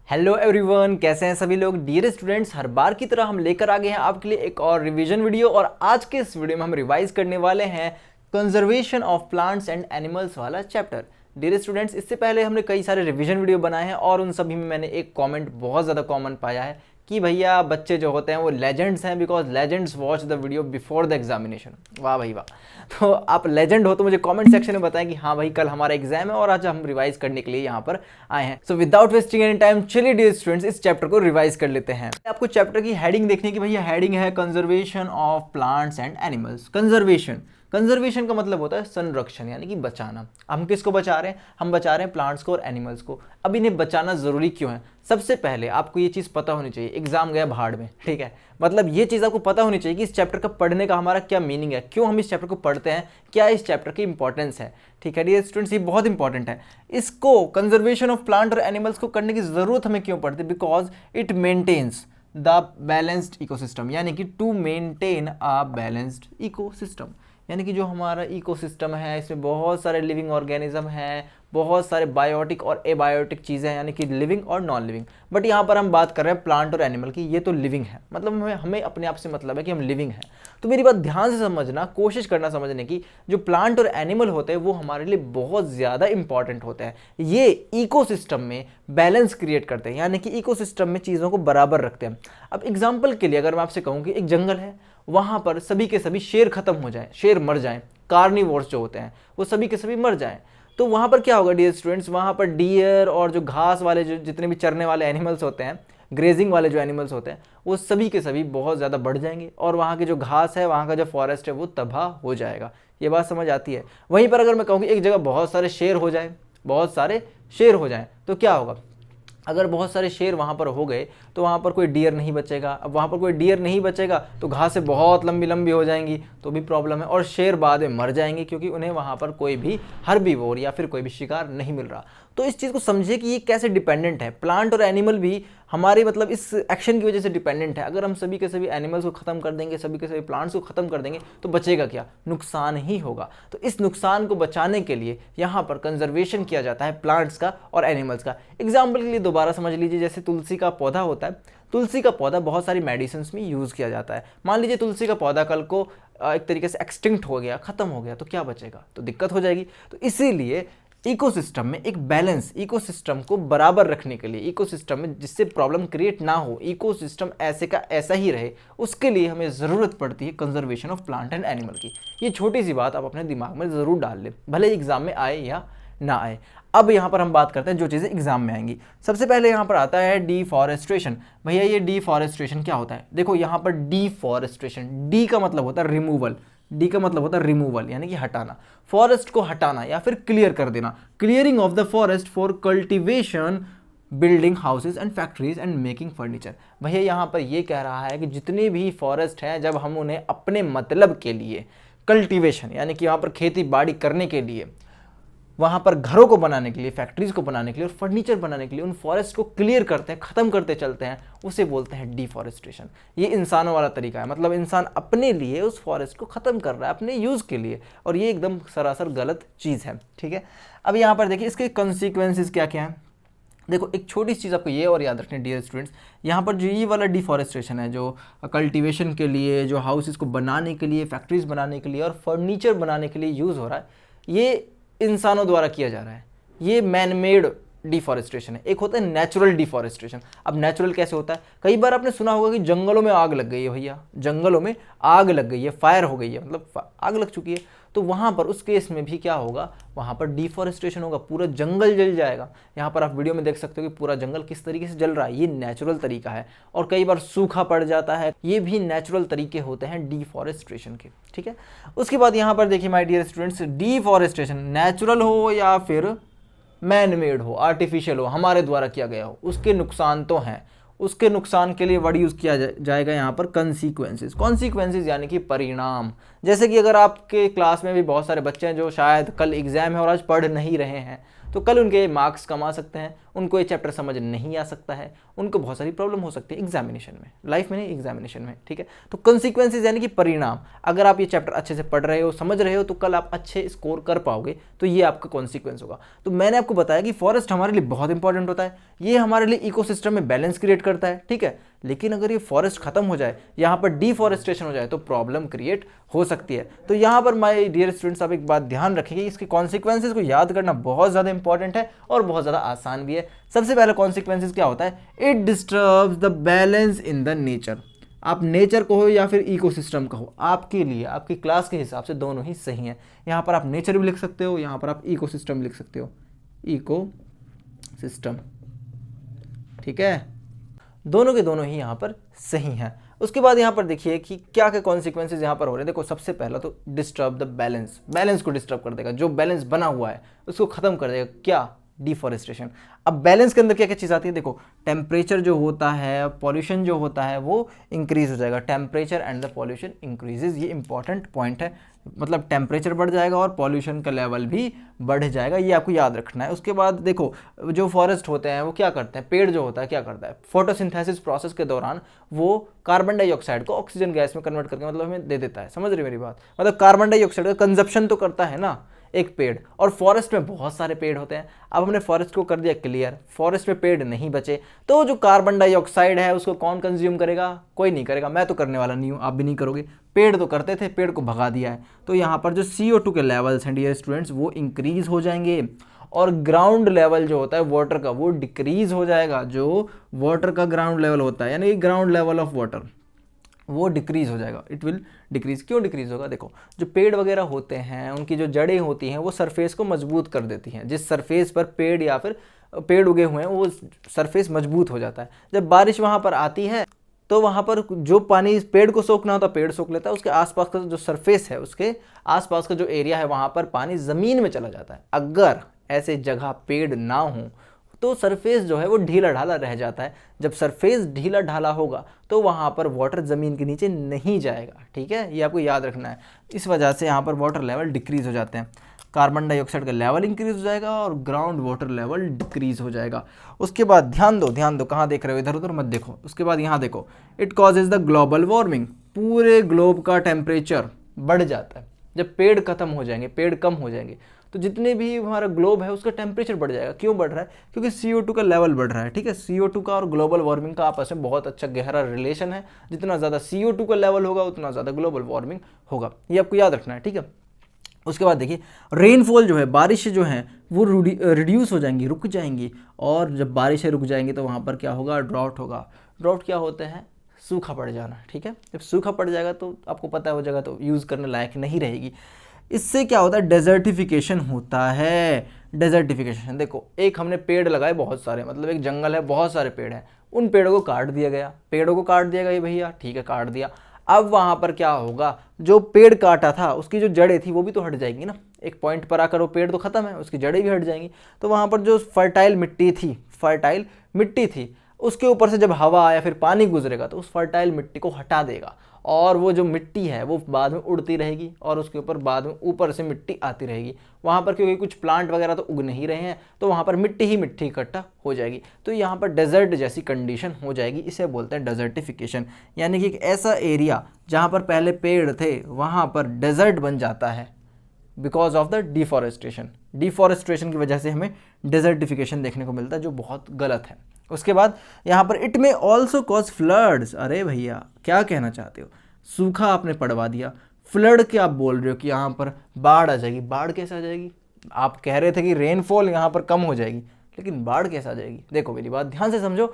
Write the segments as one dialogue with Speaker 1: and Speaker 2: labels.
Speaker 1: Hello everyone, कैसे हैं सभी लोग। डियर स्टूडेंट्स, हर बार की तरह हम लेकर आ गए हैं आपके लिए एक और रिवीजन वीडियो। और आज के इस वीडियो में हम रिवाइज करने वाले हैं conservation of plants and animals वाला चैप्टर। डियर स्टूडेंट्स, इससे पहले हमने कई सारे रिवीजन वीडियो बनाए हैं और उन सभी में मैंने एक कॉमेंट बहुत ज़्यादा कॉमन पाया है कि भैया बच्चे जो होते हैं वो लेजेंड्स हैं, because legends watch the video before the examination. वाह भाई वाह। तो आप लेजेंड हो तो मुझे कमेंट सेक्शन में बताएं कि हाँ भाई कल हमारा एग्जाम है और आज हम रिवाइज करने के लिए यहाँ पर आए हैं। So without wasting any time, चलिए डियर स्टूडेंट्स इस चैप्टर को रिवाइज कर लेते हैं। आपको चैप्टर की हेडिंग देखने की, भैया हेडिंग है conservation of plants and animals. Conservation का मतलब होता है संरक्षण, यानी कि बचाना। हम किसको बचा रहे हैं? हम बचा रहे हैं प्लांट्स को और एनिमल्स को। अब इन्हें बचाना जरूरी क्यों है? सबसे पहले आपको ये चीज़ पता होनी चाहिए, एग्जाम गया भाड़ में, ठीक है। मतलब ये चीज़ आपको पता होनी चाहिए कि इस चैप्टर का पढ़ने का हमारा क्या मीनिंग है, क्यों हम इस चैप्टर को पढ़ते हैं, क्या इस चैप्टर की इंपॉर्टेंस है, ठीक है डियर स्टूडेंट्स। ये बहुत इंपॉर्टेंट है। इसको कंजर्वेशन ऑफ प्लांट और एनिमल्स को करने की जरूरत हमें क्यों पड़ती है? Because it maintains the balanced ecosystem, यानी कि to maintain a balanced ecosystem, यानी कि जो हमारा इकोसिस्टम है इसमें बहुत सारे लिविंग ऑर्गेनिज्म हैं, बहुत सारे बायोटिक और एबायोटिक चीज़ें हैं, यानी कि लिविंग और नॉन लिविंग। बट यहाँ पर हम बात कर रहे हैं प्लांट और एनिमल की, ये तो लिविंग है, मतलब हमें अपने आप से मतलब है कि हम लिविंग हैं। तो मेरी बात ध्यान से समझना, कोशिश करना समझने की। जो प्लांट और एनिमल होते हैं वो हमारे लिए बहुत ज़्यादा इंपॉर्टेंट होते हैं। ये इकोसिस्टम में बैलेंस क्रिएट करते हैं, यानी कि इकोसिस्टम में चीज़ों को बराबर रखते हैं। अब एग्जाम्पल के लिए अगर मैं आपसे कहूँ कि एक जंगल है, वहाँ पर सभी के सभी शेर खत्म हो जाएं, शेर मर जाएं, कार्निवोर्स जो होते हैं वो सभी के सभी मर जाएं, तो वहाँ पर क्या होगा डियर स्टूडेंट्स? वहाँ पर डियर और जो घास वाले जो जितने भी चरने वाले एनिमल्स होते हैं, ग्रेजिंग वाले जो एनिमल्स होते हैं, वो सभी के सभी बहुत ज़्यादा बढ़ जाएंगे और वहाँ की जो घास है, वहाँ का जो फॉरेस्ट है वो तबाह हो जाएगा। ये बात समझ आती है? वहीं पर अगर मैं कहूँ कि एक जगह बहुत सारे शेर हो जाएं, बहुत सारे शेर हो जाएं, तो क्या होगा? अगर बहुत सारे शेर वहाँ पर हो गए तो वहाँ पर कोई डियर नहीं बचेगा। अब वहाँ पर कोई डियर नहीं बचेगा तो घासें बहुत लंबी लंबी हो जाएंगी, तो भी प्रॉब्लम है, और शेर बाद में मर जाएंगे क्योंकि उन्हें वहाँ पर कोई भी हर्बीवोर या फिर कोई भी शिकार नहीं मिल रहा। तो इस चीज़ को समझिए कि ये कैसे डिपेंडेंट है। प्लांट और एनिमल भी हमारे मतलब इस एक्शन की वजह से डिपेंडेंट है। अगर हम सभी के सभी एनिमल्स को ख़त्म कर देंगे, सभी के सभी प्लांट्स को ख़त्म कर देंगे, तो बचेगा क्या? नुकसान ही होगा। तो इस नुकसान को बचाने के लिए यहाँ पर कंजर्वेशन किया जाता है प्लांट्स का और एनिमल्स का। एग्जाम्पल के लिए दोबारा समझ लीजिए, जैसे तुलसी का पौधा होता है, तुलसी का पौधा बहुत सारी मेडिसिन में यूज़ किया जाता है। मान लीजिए तुलसी का पौधा कल को एक तरीके से एक्सटिंक्ट हो गया, ख़त्म हो गया, तो क्या बचेगा? तो दिक्कत हो जाएगी। तो इसीलिए इकोसिस्टम में एक बैलेंस, इकोसिस्टम को बराबर रखने के लिए, इकोसिस्टम में जिससे प्रॉब्लम क्रिएट ना हो, इकोसिस्टम ऐसे का ऐसा ही रहे, उसके लिए हमें ज़रूरत पड़ती है conservation of plant and animal की। ये छोटी सी बात आप अपने दिमाग में ज़रूर डाल लें, भले एग्जाम में आए या ना आए। अब यहाँ पर हम बात करते हैं जो चीज़ें एग्जाम में आएंगी। सबसे पहले यहाँ पर आता है डिफॉरेस्ट्रेशन। भैया ये डिफॉरेस्ट्रेशन क्या होता है? देखो यहाँ पर डिफॉरेस्ट्रेशन, डी का मतलब होता है रिमूवल, डी का मतलब होता है रिमूवल यानी कि हटाना, फॉरेस्ट को हटाना या फिर क्लियर कर देना। Clearing of the forest for cultivation, building houses and factories and making furniture. भैया यहाँ पर ये कह रहा है कि जितने भी फॉरेस्ट हैं, जब हम उन्हें अपने मतलब के लिए, कल्टीवेशन यानी कि वहाँ पर खेती बाड़ी करने के लिए, वहाँ पर घरों को बनाने के लिए, फैक्ट्रीज को बनाने के लिए और फर्नीचर बनाने के लिए उन फॉरेस्ट को क्लियर करते हैं, ख़त्म करते चलते हैं, उसे बोलते हैं डिफॉरेस्ट्रेशन। ये इंसानों वाला तरीका है, मतलब इंसान अपने लिए उस फॉरेस्ट को ख़त्म कर रहा है अपने यूज़ के लिए, और ये एकदम सरासर गलत चीज़ है, ठीक है। अब यहाँ पर देखिए इसके कॉन्सिक्वेंसेस क्या क्या हैं। देखो एक छोटी सी चीज़ आपको ये और याद रखनी डियर स्टूडेंट्स, यहाँ पर जो ये वाला डिफॉरेस्ट्रेशन है, जो कल्टीवेशन के लिए, जो हाउसेस को बनाने के लिए, फैक्ट्रीज बनाने के लिए और फर्नीचर बनाने के लिए यूज़ हो रहा है, ये इंसानों द्वारा किया जा रहा है। ये मैन मेड डिफॉरेस्ट्रेशन है। एक होता है नेचुरल डिफॉरेस्ट्रेशन। अब नेचुरल कैसे होता है? कई बार आपने सुना होगा कि जंगलों में आग लग गई है, भैया जंगलों में आग लग गई है, फायर हो गई है, मतलब आग लग चुकी है, तो वहाँ पर उस केस में भी क्या होगा? वहाँ पर डिफॉरेस्ट्रेशन होगा, पूरा जंगल जल जाएगा। यहाँ पर आप वीडियो में देख सकते हो कि पूरा जंगल किस तरीके से जल रहा है, ये नेचुरल तरीका है। और कई बार सूखा पड़ जाता है, ये भी नेचुरल तरीके होते हैं डिफॉरेस्ट्रेशन के, ठीक है। उसके बाद यहाँ पर देखिए my dear students, deforestation natural हो या फिर मैन मेड हो, आर्टिफिशियल हो, हमारे द्वारा किया गया हो, उसके नुकसान तो हैं। उसके नुकसान के लिए वर्ड यूज़ किया जाएगा यहाँ पर कॉन्सिक्वेंसेस। कॉन्सिक्वेंसेस यानी कि परिणाम। जैसे कि अगर आपके क्लास में भी बहुत सारे बच्चे हैं जो शायद कल एग्जाम है और आज पढ़ नहीं रहे हैं, तो कल उनके मार्क्स कम आ सकते हैं, उनको ये चैप्टर समझ नहीं आ सकता है, उनको बहुत सारी प्रॉब्लम हो सकती है एग्जामिनेशन में, लाइफ में नहीं एग्जामिनेशन में, ठीक है। तो कॉन्सिक्वेंसेज यानी कि परिणाम, अगर आप ये चैप्टर अच्छे से पढ़ रहे हो, समझ रहे हो, तो कल आप अच्छे स्कोर कर पाओगे, तो ये आपका कॉन्सिक्वेंस होगा। तो मैंने आपको बताया कि फॉरेस्ट हमारे लिए बहुत इंपॉर्टेंट होता है, ये हमारे लिए इकोसिस्टम में बैलेंस क्रिएट करता है, ठीक है। लेकिन अगर ये फॉरेस्ट खत्म हो जाए, यहाँ पर डिफॉरेस्टेशन हो जाए, तो प्रॉब्लम क्रिएट हो सकती है। तो यहाँ पर माय डियर स्टूडेंट्स, आप एक बात ध्यान रखेंगे, इसके कॉन्सिक्वेंसेज को याद करना बहुत ज़्यादा इंपॉर्टेंट है और बहुत ज़्यादा आसान भी है। सबसे पहले कॉन्सिक्वेंसेज क्या होता है, it disturbs the balance in the nature. आप नेचर कहो या फिर इकोसिस्टम कहो, आपके लिए, आपकी क्लास के हिसाब से दोनों ही सही हैं। यहाँ पर आप नेचर भी लिख सकते हो, यहाँ पर आप इकोसिस्टम लिख सकते हो, इको सिस्टम, ठीक है। दोनों के दोनों ही यहाँ पर सही हैं। उसके बाद यहाँ पर देखिए कि क्या क्या कॉन्सिक्वेंसेज यहाँ पर हो रहे हैं। देखो, सबसे पहला तो डिस्टर्ब द बैलेंस, बैलेंस को डिस्टर्ब कर देगा, जो बैलेंस बना हुआ है उसको खत्म कर देगा। क्या? डिफॉरेस्टेशन। अब बैलेंस के अंदर क्या क्या चीज़ आती है, देखो, टेम्परेचर जो होता है, पॉल्यूशन जो होता है, वो इंक्रीज हो जाएगा। Temperature and the pollution increases, ये इंपॉर्टेंट पॉइंट है। मतलब टेम्परेचर बढ़ जाएगा और पॉल्यूशन का लेवल भी बढ़ जाएगा, ये आपको याद रखना है। उसके बाद देखो, जो फॉरेस्ट होते हैं वो क्या करते हैं, पेड़ जो होता है क्या करता है, फोटोसिंथेसिस प्रोसेस के दौरान वो कार्बन डाइऑक्साइड को ऑक्सीजन गैस में कन्वर्ट करके मतलब हमें दे देता है। समझ रहे मेरी बात? मतलब कार्बन डाइऑक्साइड का कंजप्शन तो करता है ना एक पेड़, और फॉरेस्ट में बहुत सारे पेड़ होते हैं। अब हमने फॉरेस्ट को कर दिया क्लियर, फॉरेस्ट में पेड़ नहीं बचे, तो जो कार्बन डाइऑक्साइड है उसको कौन कंज्यूम करेगा? कोई नहीं करेगा। मैं तो करने वाला नहीं हूँ, आप भी नहीं करोगे। पेड़ तो करते थे, पेड़ को भगा दिया है। तो यहाँ पर जो CO2 के लेवल्स हैं डियर स्टूडेंट्स, वो इंक्रीज हो जाएंगे, और ग्राउंड लेवल जो होता है वाटर का, वो डिक्रीज हो जाएगा। जो वाटर का ग्राउंड लेवल होता है, यानी ग्राउंड लेवल ऑफ वाटर, वो डिक्रीज हो जाएगा। It will decrease. क्यों डिक्रीज होगा? देखो, जो पेड़ वगैरह होते हैं उनकी जो जड़ें होती हैं वो सरफेस को मजबूत कर देती हैं। जिस सरफेस पर पेड़ या फिर पेड़ उगे हुए हैं वो सरफेस मजबूत हो जाता है। जब बारिश वहाँ पर आती है तो वहाँ पर जो पानी पेड़ को सोखना होता है पेड़ सोख लेता है, उसके आसपास का जो सरफेस है, उसके आसपास का जो एरिया है, वहाँ पर पानी ज़मीन में चला जाता है। अगर ऐसे जगह पेड़ ना हो तो सरफेस जो है वो ढीला ढाला रह जाता है। जब सरफेस ढीला ढाला होगा तो वहाँ पर वाटर ज़मीन के नीचे नहीं जाएगा, ठीक है, ये आपको याद रखना है। इस वजह से यहाँ पर वाटर लेवल डिक्रीज़ हो जाते हैं, कार्बन डाइऑक्साइड का लेवल इंक्रीज हो जाएगा और ग्राउंड वाटर लेवल डिक्रीज हो जाएगा। उसके बाद ध्यान दो, कहाँ देख रहे हो, इधर उधर मत देखो। उसके बाद यहाँ देखो, it causes the global warming, पूरे ग्लोब का टेम्परेचर बढ़ जाता है। जब पेड़ खत्म हो जाएंगे, पेड़ कम हो जाएंगे, तो जितने भी हमारा ग्लोब है उसका टेम्परेचर बढ़ जाएगा। क्यों बढ़ रहा है? क्योंकि CO2 का लेवल बढ़ रहा है, ठीक है। CO2 का और ग्लोबल वार्मिंग का आपस में बहुत अच्छा गहरा रिलेशन है। जितना ज़्यादा CO2 का लेवल होगा उतना ज़्यादा ग्लोबल वार्मिंग होगा, ये आपको याद रखना है, ठीक है। उसके बाद देखिए, रेनफॉल जो है, बारिशें जो हैं वो रिड्यूस हो जाएंगी, रुक जाएंगी। और जब बारिशें रुक जाएंगी तो वहाँ पर क्या होगा? ड्रॉट होगा। ड्रॉट क्या होते हैं? सूखा पड़ जाना, ठीक है। जब सूखा पड़ जाएगा तो आपको पता है वो जगह तो यूज़ करने लायक नहीं रहेगी। इससे क्या होता है? डेजर्टिफिकेशन होता है। डेजर्टिफिकेशन, देखो, एक हमने पेड़ लगाए बहुत सारे, मतलब एक जंगल है, बहुत सारे पेड़ हैं, उन पेड़ों को काट दिया गया। पेड़ों को काट दिया गया भैया, ठीक है, काट दिया। अब वहाँ पर क्या होगा? जो पेड़ काटा था उसकी जो जड़ें थी वो भी तो हट जाएंगी ना। एक पॉइंट पर आकर वो पेड़ तो ख़त्म है, उसकी जड़ें भी हट जाएंगी। तो वहाँ पर जो फर्टाइल मिट्टी थी उसके ऊपर से जब हवा या फिर पानी गुजरेगा तो उस फर्टाइल मिट्टी को हटा देगा, और वो जो मिट्टी है वो बाद में उड़ती रहेगी और उसके ऊपर बाद में ऊपर से मिट्टी आती रहेगी। वहाँ पर क्योंकि कुछ प्लांट वगैरह तो उग नहीं रहे हैं तो वहाँ पर मिट्टी ही मिट्टी इकट्ठा हो जाएगी। तो यहाँ पर डेजर्ट जैसी कंडीशन हो जाएगी, इसे बोलते हैं डेजर्टिफिकेशन। यानी कि एक ऐसा एरिया जहाँ पर पहले पेड़ थे वहाँ पर डेजर्ट बन जाता है because of the deforestation. Deforestation की वजह से हमें डेजर्टिफिकेशन देखने को मिलता है, जो बहुत गलत है। उसके बाद यहाँ पर इट में ऑल्सो कॉज फ्लड्स। अरे भैया, क्या कहना चाहते हो? सूखा आपने पड़वा दिया, फ्लड क्या आप बोल रहे हो कि यहाँ पर बाढ़ आ जाएगी? बाढ़ कैसे आ जाएगी? आप कह रहे थे कि रेनफॉल यहाँ पर कम हो जाएगी, लेकिन बाढ़ कैसे आ जाएगी? देखो मेरी बात ध्यान से समझो।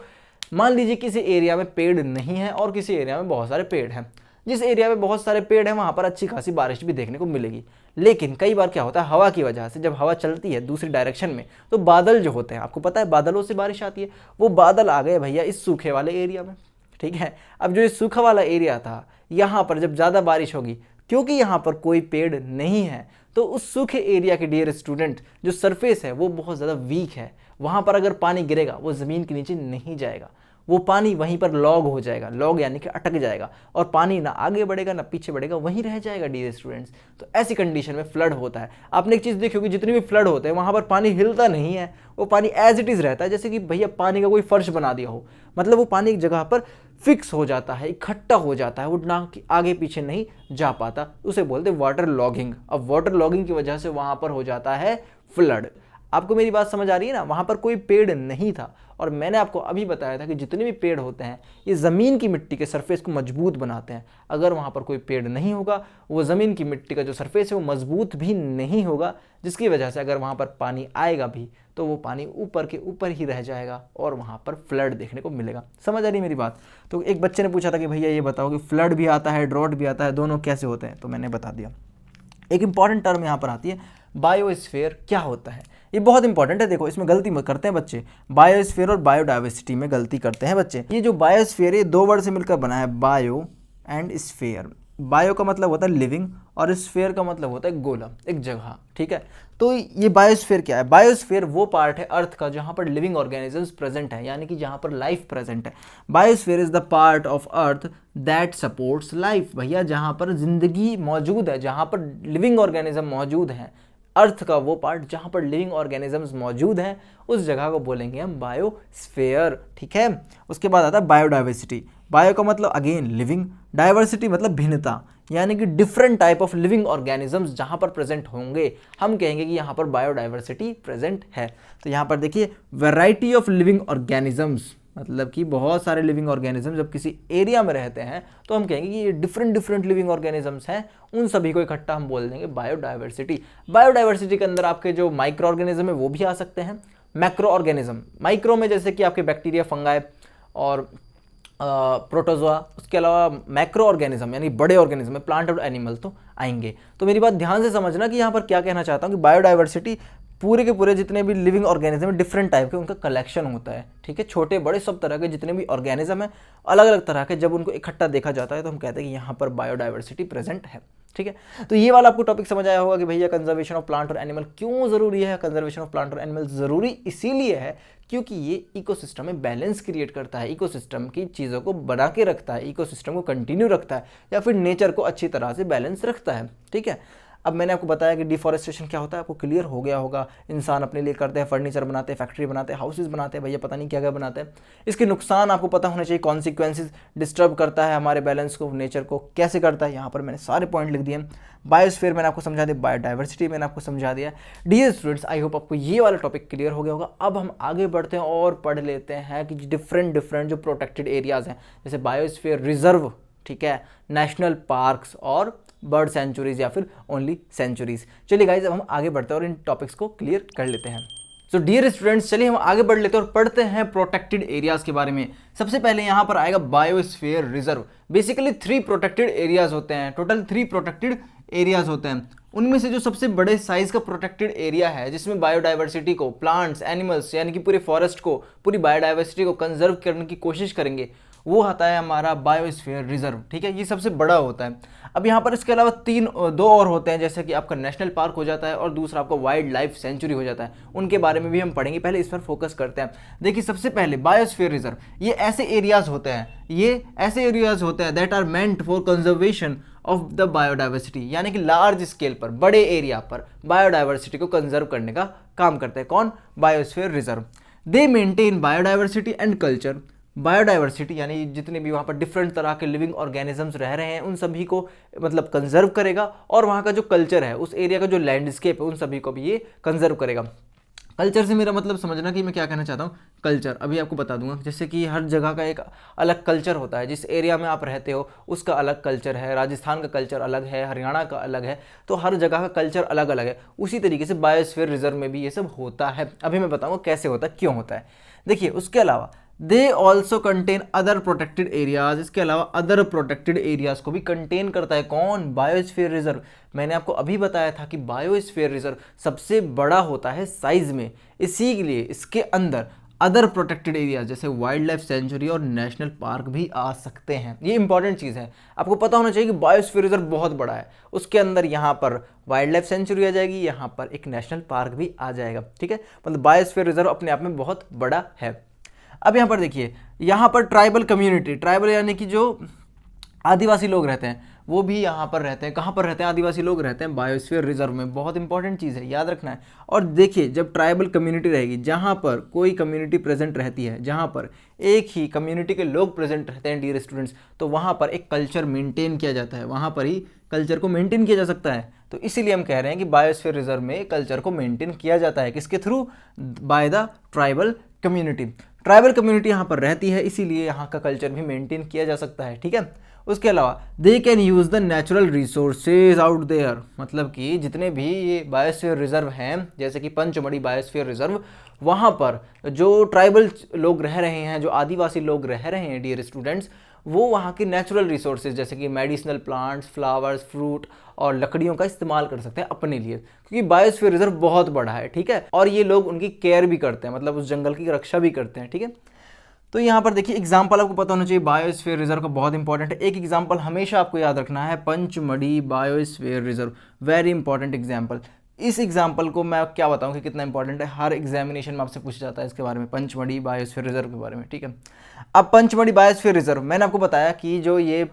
Speaker 1: मान लीजिए किसी एरिया में पेड़ नहीं है और किसी एरिया में बहुत सारे पेड़ हैं। जिस एरिया में बहुत सारे पेड़ हैं वहाँ पर अच्छी खासी बारिश भी देखने को मिलेगी, लेकिन कई बार क्या होता है, हवा की वजह से जब हवा चलती है दूसरी डायरेक्शन में तो बादल जो होते हैं, आपको पता है बादलों से बारिश आती है, वो बादल आ गए भैया इस सूखे वाले एरिया में, ठीक है। अब जो ये सूखा वाला एरिया था, यहाँ पर जब ज़्यादा बारिश होगी, क्योंकि यहाँ पर कोई पेड़ नहीं है तो उस सूखे एरिया के डियर स्टूडेंट जो सरफेस है वो बहुत ज़्यादा वीक है, वहाँ पर अगर पानी गिरेगा वो ज़मीन के नीचे नहीं जाएगा, वो पानी वहीं पर लॉग हो जाएगा, लॉग यानी कि अटक जाएगा, और पानी ना आगे बढ़ेगा ना पीछे बढ़ेगा, वहीं रह जाएगा डियर स्टूडेंट्स। तो ऐसी कंडीशन में फ्लड होता है। आपने एक चीज़ देखी होगी, जितने भी फ्लड होते हैं वहाँ पर पानी हिलता नहीं है, वो पानी एज इट इज़ रहता है, जैसे कि भैया पानी का कोई फर्श बना दिया हो, मतलब वो पानी एक जगह पर फिक्स हो जाता है, इकट्ठा हो जाता है, वो ना आगे पीछे नहीं जा पाता, उसे बोलते हैं वाटर लॉगिंग। अब वाटर लॉगिंग की वजह से वहाँ पर हो जाता है फ्लड। आपको मेरी बात समझ आ रही है ना? वहाँ पर कोई पेड़ नहीं था, और मैंने आपको अभी बताया था कि जितने भी पेड़ होते हैं ये ज़मीन की मिट्टी के सरफेस को मजबूत बनाते हैं। अगर वहाँ पर कोई पेड़ नहीं होगा, वो ज़मीन की मिट्टी का जो सरफेस है वो मजबूत भी नहीं होगा, जिसकी वजह से अगर वहाँ पर पानी आएगा भी तो वो पानी ऊपर के ऊपर ही रह जाएगा और वहाँ पर फ्लड देखने को मिलेगा। समझ आ रही मेरी बात? तो एक बच्चे ने पूछा था कि भैया ये बताओ कि फ्लड भी आता है, ड्रॉट भी आता है, दोनों कैसे होते हैं? तो मैंने बता दिया। एक इंपॉर्टेंट टर्म यहाँ पर आती है, बायोस्फीयर क्या होता है? ये बहुत इंपॉर्टेंट है। देखो, इसमें गलती मत करते हैं बच्चे, बायोस्फीयर और बायोडाइवर्सिटी में गलती करते हैं बच्चे। ये जो बायोस्फीयर है दो वर्ड से मिलकर बना है, बायो एंड स्फीयर। बायो का मतलब होता है लिविंग और स्फीयर का मतलब होता है गोला, एक जगह, ठीक है। तो ये बायोस्फीयर क्या है? बायोस्फीयर वो पार्ट है अर्थ का जहाँ पर लिविंग ऑर्गेनिजम्स प्रेजेंट है, यानी कि जहाँ पर लाइफ प्रेजेंट है। Biosphere is the part of earth that supports life. भैया जहाँ पर जिंदगी मौजूद है, जहाँ पर लिविंग ऑर्गेनिज्म मौजूद हैं, अर्थ का वो पार्ट जहाँ पर लिविंग ऑर्गेनिजम्स मौजूद हैं, उस जगह को बोलेंगे हम बायोस्फीयर, ठीक है। उसके बाद आता है बायोडाइवर्सिटी। बायो का मतलब अगेन लिविंग, डाइवर्सिटी मतलब भिन्नता, यानी कि different type of living organisms जहाँ पर प्रेजेंट होंगे, हम कहेंगे कि यहाँ पर बायोडाइवर्सिटी प्रेजेंट है। तो यहाँ पर देखिए, वैरायटी ऑफ लिविंग ऑर्गेनिजम्स, मतलब कि बहुत सारे लिविंग ऑर्गेनिज्म जब किसी एरिया में रहते हैं तो हम कहेंगे कि ये डिफरेंट लिविंग ऑर्गेनिजम्स हैं, उन सभी को इकट्ठा हम बोल देंगे बायोडाइवर्सिटी। बायोडाइवर्सिटी के अंदर आपके जो माइक्रो ऑर्गेनिज्म है वो भी आ सकते हैं, मैक्रो ऑर्गेनिज्म। माइक्रो में जैसे कि आपके बैक्टीरिया, फंगाई और प्रोटोजोआ, उसके अलावा मैक्रो ऑर्गेनिज्म यानी बड़े ऑर्गेनिज्म में प्लांट और एनिमल तो आएंगे। तो मेरी बात ध्यान से समझना कि यहाँ पर क्या कहना चाहता हूँ कि बायोडाइवर्सिटी पूरे के पूरे जितने भी लिविंग ऑर्गेनिज्म है डिफरेंट टाइप के, उनका कलेक्शन होता है, ठीक है। छोटे बड़े सब तरह के जितने भी ऑर्गेनिज्म है अलग अलग तरह के, जब उनको इकट्ठा देखा जाता है तो हम कहते हैं कि यहाँ पर बायोडाइवर्सिटी प्रेजेंट है, ठीक है। तो ये वाला आपको टॉपिक समझ आया होगा कि भैया कंजर्वेशन ऑफ प्लांट और एनिमल क्यों ज़रूरी है। कंजर्वेशन ऑफ प्लांट और एनिमल ज़रूरी इसीलिए है क्योंकि ये इकोसिस्टम में बैलेंस क्रिएट करता है, इकोसिस्टम की चीज़ों को बना के रखता है, इकोसिस्टम को कंटिन्यू रखता है, या फिर नेचर को अच्छी तरह से बैलेंस रखता है, ठीक है। अब मैंने आपको बताया कि डिफॉरेस्टेशन क्या होता है, आपको क्लियर हो गया होगा। इंसान अपने लिए करते हैं, फर्नीचर बनाते हैं, फैक्ट्री बनाते हैं, हाउसेज बनाते हैं, भैया पता नहीं क्या क्या बनाते हैं। इसके नुकसान आपको पता होने चाहिए, कॉन्सिक्वेंसेज, डिस्टर्ब करता है हमारे बैलेंस को, नेचर को कैसे करता है। यहाँ पर मैंने सारे पॉइंट लिख दिए हैं। बायोस्फीयर मैंने आपको समझा दिया, बायोडाइवर्सिटी मैंने आपको समझा दिया। डियर स्टूडेंट्स, आई होप आपको ये वाला टॉपिक क्लियर हो गया होगा। अब हम आगे बढ़ते हैं और पढ़ लेते हैं कि डिफरेंट जो प्रोटेक्टेड एरियाज हैं, जैसे बायोस्फीयर रिजर्व, ठीक है, नेशनल पार्क्स और बर्ड सेंचुरीज या फिर ओनली सेंचुरीज। चलिए गाइज, अब हम आगे बढ़ते हैं और इन टॉपिक्स को क्लियर कर लेते हैं। सो डियर स्टूडेंट्स, चलिए हम आगे बढ़ लेते हैं और पढ़ते हैं प्रोटेक्टेड एरियाज के बारे में। सबसे पहले यहाँ पर आएगा biosphere reserve. Basically 3 protected areas होते हैं, टोटल 3 प्रोटेक्टेड एरियाज होते हैं। उनमें से जो सबसे बड़े साइज का प्रोटेक्टेड एरिया है, जिसमें बायोडाइवर्सिटी को, प्लांट्स, एनिमल्स यानी कि पूरे फॉरेस्ट को, पूरी बायोडाइवर्सिटी को कंजर्व करने की कोशिश करेंगे, वो आता है हमारा बायोस्फीयर रिजर्व, ठीक है। ये सबसे बड़ा होता है। अब यहाँ पर इसके अलावा 2 और होते हैं, जैसे कि आपका नेशनल पार्क हो जाता है और दूसरा आपका वाइल्ड लाइफ सेंचुरी हो जाता है। उनके बारे में भी हम पढ़ेंगे, पहले इस पर फोकस करते हैं। देखिए, सबसे पहले बायोस्फीयर रिजर्व, ये ऐसे एरियाज होते हैं that are meant for conservation of the biodiversity, यानी कि लार्ज स्केल पर, बड़े एरिया पर बायोडाइवर्सिटी को कंजर्व करने का काम करते हैं। कौन? Biosphere reserve. They maintain biodiversity and culture. Biodiversity यानी जितने भी वहाँ पर डिफरेंट तरह के लिविंग ऑर्गेनिजम्स रह रहे हैं उन सभी को मतलब कंजर्व करेगा, और वहाँ का जो कल्चर है, उस एरिया का जो लैंडस्केप है, उन सभी को भी ये कंजर्व करेगा। कल्चर से मेरा मतलब समझना कि मैं क्या कहना चाहता हूँ। कल्चर अभी आपको बता दूंगा, जैसे कि हर जगह का एक अलग कल्चर होता है। जिस एरिया में आप रहते हो उसका अलग कल्चर है, राजस्थान का कल्चर अलग है, हरियाणा का अलग है, तो हर जगह का कल्चर अलग अलग है। उसी तरीके से बायोस्फीयर रिजर्व में भी ये सब होता है। अभी मैं बताऊँगा कैसे होता है, क्यों होता है। देखिए, उसके अलावा they also contain other protected areas. इसके अलावा अदर प्रोटेक्टेड एरियाज को भी कंटेन करता है। कौन? Biosphere reserve. मैंने आपको अभी बताया था कि बायोस्फीयर रिजर्व सबसे बड़ा होता है साइज में, इसीलिए इसके अंदर अदर प्रोटेक्टेड एरिया जैसे वाइल्ड लाइफ सेंचुरी और नेशनल पार्क भी आ सकते हैं। ये इंपॉर्टेंट चीज़ है, आपको पता होना चाहिए कि बायोस्फीयर रिजर्व बहुत बड़ा है, उसके अंदर यहाँ पर वाइल्ड लाइफ सेंचुरी आ जाएगी, यहाँ पर एक नेशनल पार्क भी आ जाएगा, ठीक है। मतलब बायोस्फीयर रिजर्व अपने आप में बहुत बड़ा है। अब यहाँ पर देखिए, यहाँ पर ट्राइबल कम्युनिटी, ट्राइबल यानी कि जो आदिवासी लोग रहते हैं वो भी यहाँ पर रहते हैं। कहाँ पर रहते हैं? आदिवासी लोग रहते हैं बायोस्फीयर रिजर्व में। बहुत इंपॉर्टेंट चीज़ है, याद रखना है। और देखिए, जब ट्राइबल कम्युनिटी रहेगी, जहाँ पर कोई कम्युनिटी प्रेजेंट रहती है, जहाँ पर एक ही कम्युनिटी के लोग प्रेजेंट रहते हैं डियर स्टूडेंट्स, तो वहाँ पर एक कल्चर मेंटेन किया जाता है, वहाँ पर ही कल्चर को मेंटेन किया जा सकता है। तो इसीलिए हम कह रहे हैं कि बायोस्फीयर रिजर्व में कल्चर को मेंटेन किया जाता है, किसके through? By the tribal community. Tribal community यहाँ पर रहती है, इसीलिए यहाँ का कल्चर भी मेंटेन किया जा सकता है, ठीक है। उसके अलावा they can use the natural resources out there, मतलब कि जितने भी ये बायोस्फीयर रिजर्व हैं, जैसे कि पंचमढ़ी बायोस्फीयर रिजर्व, वहाँ पर जो ट्राइबल लोग रह रहे हैं, जो आदिवासी लोग रह रहे हैं डियर स्टूडेंट्स, वो वहाँ के नेचुरल रिसोर्सेज जैसे कि मेडिसिनल प्लांट्स, फ्लावर्स, फ्रूट और लकड़ियों का इस्तेमाल कर सकते हैं अपने लिए, क्योंकि बायोस्फीयर रिजर्व बहुत बड़ा है, ठीक है। और ये लोग उनकी केयर भी करते हैं, मतलब उस जंगल की रक्षा भी करते हैं, ठीक है। तो यहाँ पर देखिए एग्जाम्पल आपको पता होना चाहिए, बायोस्फीयर रिजर्व का बहुत इंपॉर्टेंट है। एक एग्जाम्पल हमेशा आपको याद रखना है, Pachmarhi biosphere reserve, very important example. इस एग्जाम्पल को मैं क्या बताऊँ कि कितना इंपॉर्टेंट है, हर एग्जामिनेशन में आपसे पूछा जाता है इसके बारे में, पंचमढ़ी बायोस्फीयर रिजर्व के बारे में, ठीक है। अब पंचमढ़ी बायोस्फीयर रिजर्व, मैंने आपको बताया कि जो ये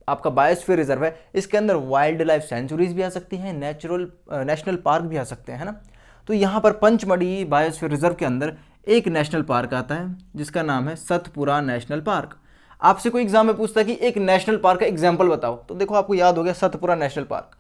Speaker 1: आपका बायोस्फीयर रिजर्व है, इसके अंदर वाइल्ड लाइफ सेंचुरीज भी आ सकती हैं, नेशनल पार्क भी आ सकते हैं, है ना। तो यहाँ पर पंचमढ़ी बायोस्फीयर रिजर्व के अंदर एक नेशनल पार्क आता है जिसका नाम है सतपुरा नेशनल पार्क। आपसे कोई एग्जाम में पूछता है कि एक नेशनल पार्क का एग्जाम्पल बताओ, तो देखो आपको याद हो गया सतपुरा नेशनल पार्क।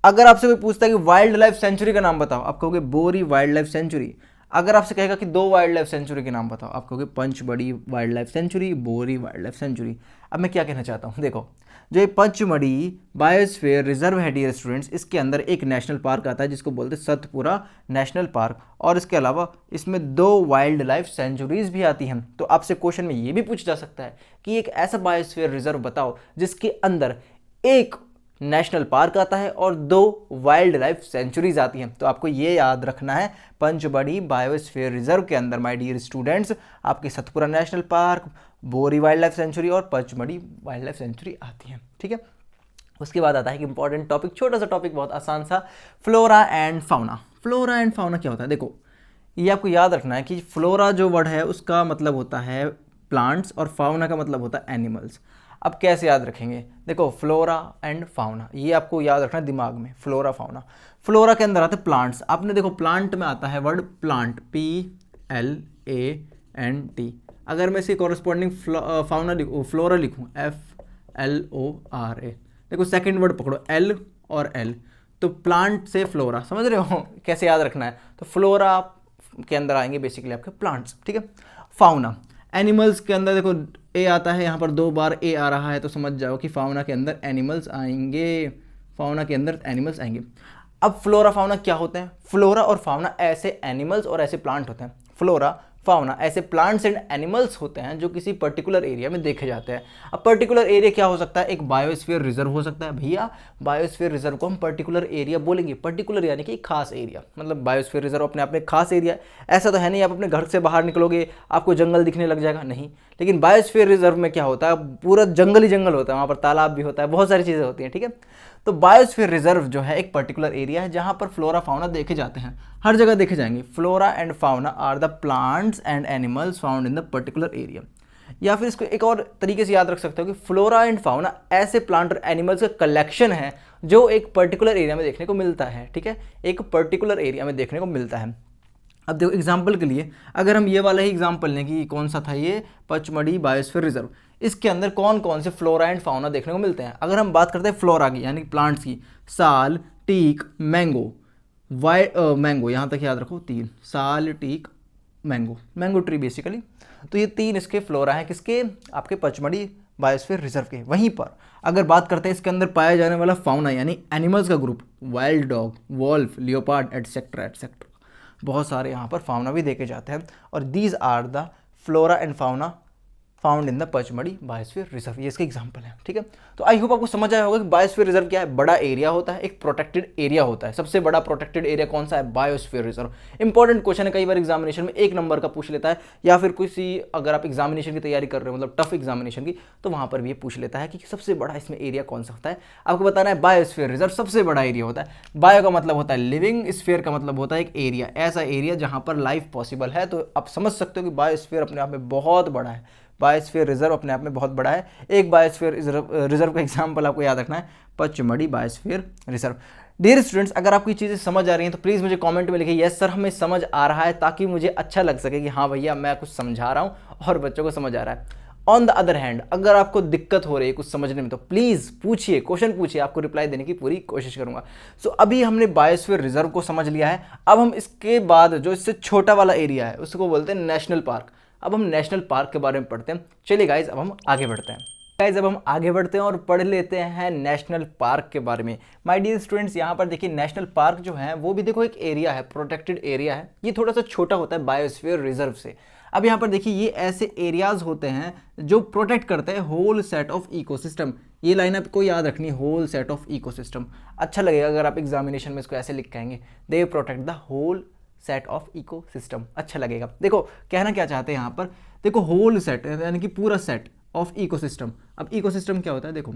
Speaker 1: अगर आपसे कोई पूछता है कि वाइल्ड लाइफ सेंचुरी का नाम बताओ, आप कहोगे बोरी वाइल्ड लाइफ सेंचुरी। अगर आपसे कहेगा कि 2 वाइल्ड लाइफ सेंचुरी के नाम बताओ, आप कहोगे पंचमढ़ी वाइल्ड लाइफ सेंचुरी, बोरी वाइल्ड लाइफ सेंचुरी। अब मैं क्या कहना चाहता हूँ, देखो जो ये पंचमढ़ी बायोस्फीयर रिजर्व है डियर स्टूडेंट्स, इसके अंदर एक नेशनल पार्क आता है जिसको बोलते हैं सतपुरा नेशनल पार्क, और इसके अलावा इसमें 2 वाइल्ड लाइफ सेंचुरीज भी आती हैं। तो आपसे क्वेश्चन में ये भी पूछा जा सकता है कि एक ऐसा बायोस्फीयर रिजर्व बताओ जिसके अंदर एक नेशनल पार्क आता है और 2 वाइल्ड लाइफ सेंचुरीज आती हैं। तो आपको ये याद रखना है, पंचमढ़ी बायोस्फीयर रिजर्व के अंदर माय डियर स्टूडेंट्स आपके सतपुरा नेशनल पार्क, बोरी वाइल्ड लाइफ सेंचुरी और पंचमढ़ी वाइल्ड लाइफ सेंचुरी आती हैं, ठीक है। उसके बाद आता है कि इंपॉर्टेंट टॉपिक, छोटा सा टॉपिक, बहुत आसान सा, flora and fauna. Flora and fauna क्या होता है? देखो ये आपको याद रखना है कि फ्लोरा जो वर्ड है उसका मतलब होता है प्लांट्स और फाउना का मतलब होता है एनिमल्स। अब कैसे याद रखेंगे? देखो फ्लोरा एंड फाउना, ये आपको याद रखना है दिमाग में, फ्लोरा फाउना। फ्लोरा के अंदर आते हैं प्लांट्स, आपने देखो प्लांट में आता है वर्ड प्लांट, PLANT। अगर मैं इसे कॉरस्पॉन्डिंग फाउना लिखूँ, फ्लोरा लिखूँ, FLORA, देखो सेकेंड वर्ड पकड़ो L और L, तो प्लांट से फ्लोरा, समझ रहे हो कैसे याद रखना है। तो फ्लोरा के अंदर आएंगे बेसिकली आपके प्लांट्स, ठीक है। फाउना, एनिमल्स के अंदर देखो ए आता है, यहाँ पर 2 बार ए आ रहा है, तो समझ जाओ कि फाउना के अंदर एनिमल्स आएंगे, फाउना के अंदर एनिमल्स आएंगे। अब फ्लोरा फाउना क्या होते हैं? फ्लोरा और फाउना ऐसे एनिमल्स और ऐसे प्लांट होते हैं, फ्लोरा फाउना ऐसे प्लांट्स एंड एनिमल्स होते हैं जो किसी पर्टिकुलर एरिया में देखे जाते हैं। अब पर्टिकुलर एरिया क्या हो सकता है? एक बायोस्फीयर रिजर्व हो सकता है। भैया बायोस्फीयर रिजर्व को हम पर्टिकुलर एरिया बोलेंगे, पर्टिकुलर यानी कि खास एरिया, मतलब बायोस्फीयर रिजर्व अपने आप में खास एरिया। ऐसा तो है नहीं आप अपने घर से बाहर निकलोगे आपको जंगल दिखने लग जाएगा, नहीं। लेकिन बायोस्फीयर रिजर्व में क्या होता है? पूरा जंगल ही जंगल होता है, वहाँ पर तालाब भी होता है, बहुत सारी चीज़ें होती हैं, ठीक है। तो बायोस्फीयर रिजर्व जो है एक पर्टिकुलर एरिया है जहाँ पर फ्लोरा फाउना देखे जाते हैं, हर जगह देखे जाएंगे। Flora and fauna are the plants and animals found in the particular area. या फिर इसको एक और तरीके से याद रख सकते हो कि फ्लोरा एंड फाउना ऐसे प्लांट और एनिमल्स का कलेक्शन है जो एक पर्टिकुलर एरिया में देखने को मिलता है, ठीक है, एक पर्टिकुलर एरिया में देखने को मिलता है। अब देखो एग्जाम्पल के लिए अगर हम ये वाला ही एग्जाम्पल लें कि कौन सा था ये, पंचमढ़ी बायोस्फीयर रिजर्व, इसके अंदर कौन कौन से फ्लोरा एंड फाउना देखने को मिलते हैं। अगर हम बात करते हैं फ्लोरा की यानी प्लांट्स की, साल, टीक, मैंगो, मैंगो, यहाँ तक याद रखो 3, sal, teak, mango, mango tree basically. तो ये 3 इसके फ्लोरा हैं, किसके? आपके पंचमढ़ी बायोस्फीयर रिजर्व के। वहीं पर अगर बात करते हैं इसके अंदर पाया जाने वाला फाउना यानी एनिमल्स का group, wild dog, wolf, leopard etcetera etcetera, बहुत सारे यहाँ पर फाउना भी देखे जाते हैं। और these are the flora and fauna found in the Pachmarhi biosphere reserve, ये इसके एग्जांपल है। ठीक है, तो आई होप आपको समझ आया होगा कि बायोस्फीयर रिजर्व क्या है। बड़ा एरिया होता है, एक प्रोटेक्टेड एरिया होता है। सबसे बड़ा प्रोटेक्टेड एरिया कौन सा है? Biosphere reserve. इंपॉर्टेंट क्वेश्चन है, कई बार एग्जामिनेशन में 1 नंबर का पूछ लेता है, या फिर किसी अगर आप एग्जामिनेशन की तैयारी कर रहे हो, मतलब टफ एग्जामिनेशन की, तो वहां पर भी ये पूछ लेता है कि सबसे बड़ा इसमें एरिया कौन सा होता है। आपको बताना है बायोस्फीयर रिजर्व सबसे बड़ा एरिया होता है। बायो का मतलब होता है लिविंग, स्फीयर का मतलब होता है एक एरिया, ऐसा एरिया जहां पर लाइफ पॉसिबल है। तो आप समझ सकते हो कि बायोस्फीयर अपने आप में बहुत बड़ा है, बायोस्फीयर रिजर्व अपने आप में बहुत बड़ा है। एक बायोस्फीयर रिजर्व का एग्जांपल आपको याद रखना है, Pachmarhi biosphere reserve. Dear students, अगर आपको ये चीज़ें समझ आ रही हैं तो प्लीज़ मुझे कमेंट में लिखिए यस सर हमें समझ आ रहा है, ताकि मुझे अच्छा लग सके कि हाँ भैया मैं कुछ समझा रहा हूँ और बच्चों को समझ आ रहा है। ऑन द अदर हैंड, अगर आपको दिक्कत हो रही है कुछ समझने में तो प्लीज़ पूछिए, क्वेश्चन पूछिए, आपको रिप्लाई देने की पूरी कोशिश करूंगा। सो अभी हमने बायोस्फीयर रिजर्व को समझ लिया है। अब हम इसके बाद जो इससे छोटा वाला एरिया है उसको बोलते हैं नेशनल पार्क। अब हम नेशनल पार्क के बारे में पढ़ते हैं। चलिए गाइज, अब हम आगे बढ़ते हैं। गाइज, अब हम आगे बढ़ते हैं और पढ़ लेते हैं नेशनल पार्क के बारे में। माय डियर स्टूडेंट्स, यहाँ पर देखिए नेशनल पार्क जो है वो भी देखो एक एरिया है, प्रोटेक्टेड एरिया है। ये थोड़ा सा छोटा होता है बायोस्फीयर रिजर्व से। अब यहाँ पर देखिए ये ऐसे एरियाज होते हैं जो प्रोटेक्ट करते हैं होल सेट ऑफ इकोसिस्टम। ये लाइन आपको याद रखनी है, होल सेट ऑफ इकोसिस्टम। अच्छा लगेगा अगर आप एग्जामिनेशन में इसको ऐसे लिख के आएंगे, they protect the whole set of ecosystem. अच्छा लगेगा। देखो कहना क्या चाहते हैं यहाँ पर, देखो होल सेट यानी कि पूरा सेट ऑफ इकोसिस्टम। अब इकोसिस्टम क्या होता है? देखो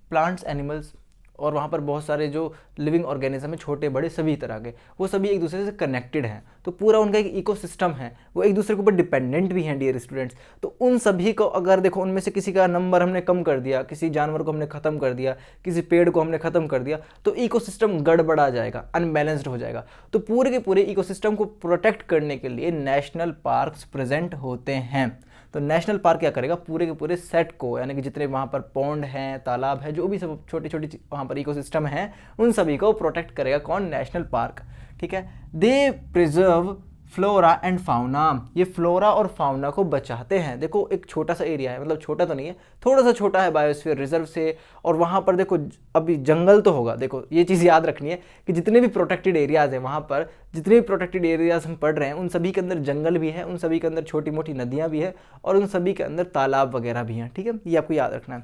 Speaker 1: प्लांट्स, एनिमल्स और वहाँ पर बहुत सारे जो लिविंग ऑर्गेनिज्म है, छोटे बड़े सभी तरह के, वो सभी एक दूसरे से कनेक्टेड हैं। तो पूरा उनका एक इकोसिस्टम है, वो एक दूसरे के ऊपर डिपेंडेंट भी हैं डियर स्टूडेंट्स। तो उन सभी को अगर देखो उनमें से किसी का नंबर हमने कम कर दिया, किसी जानवर को हमने ख़त्म कर दिया, किसी पेड़ को हमने ख़त्म कर दिया, तो इकोसिस्टम गड़बड़ा जाएगा, अनबैलेंस्ड हो जाएगा। तो पूरे के पूरे इकोसिस्टम को प्रोटेक्ट करने के लिए नेशनल पार्क्स प्रेजेंट होते हैं। तो नेशनल पार्क क्या करेगा? पूरे के पूरे सेट को, यानी कि जितने वहाँ पर पॉन्ड हैं, तालाब है, जो भी सब छोटी छोटी वहाँ पर इकोसिस्टम है, उन सभी को प्रोटेक्ट करेगा कौन? National park. ठीक है, दे प्रिजर्व फ्लोरा एंड फाउना। ये फ्लोरा और फाउना को बचाते हैं। देखो एक छोटा सा एरिया है, मतलब छोटा तो नहीं है, थोड़ा सा छोटा है बायोस्फीयर रिजर्व से, और वहाँ पर देखो अभी जंगल तो होगा। देखो ये चीज़ याद रखनी है कि जितने भी प्रोटेक्टेड एरियाज़ हैं, वहाँ पर जितने भी प्रोटेक्टेड एरियाज हम पढ़ रहे हैं, उन सभी के अंदर जंगल भी है, उन सभी के अंदर छोटी मोटी नदियाँ भी है, और उन सभी के अंदर तालाब वगैरह भी हैं। ठीक है, ये आपको याद रखना है।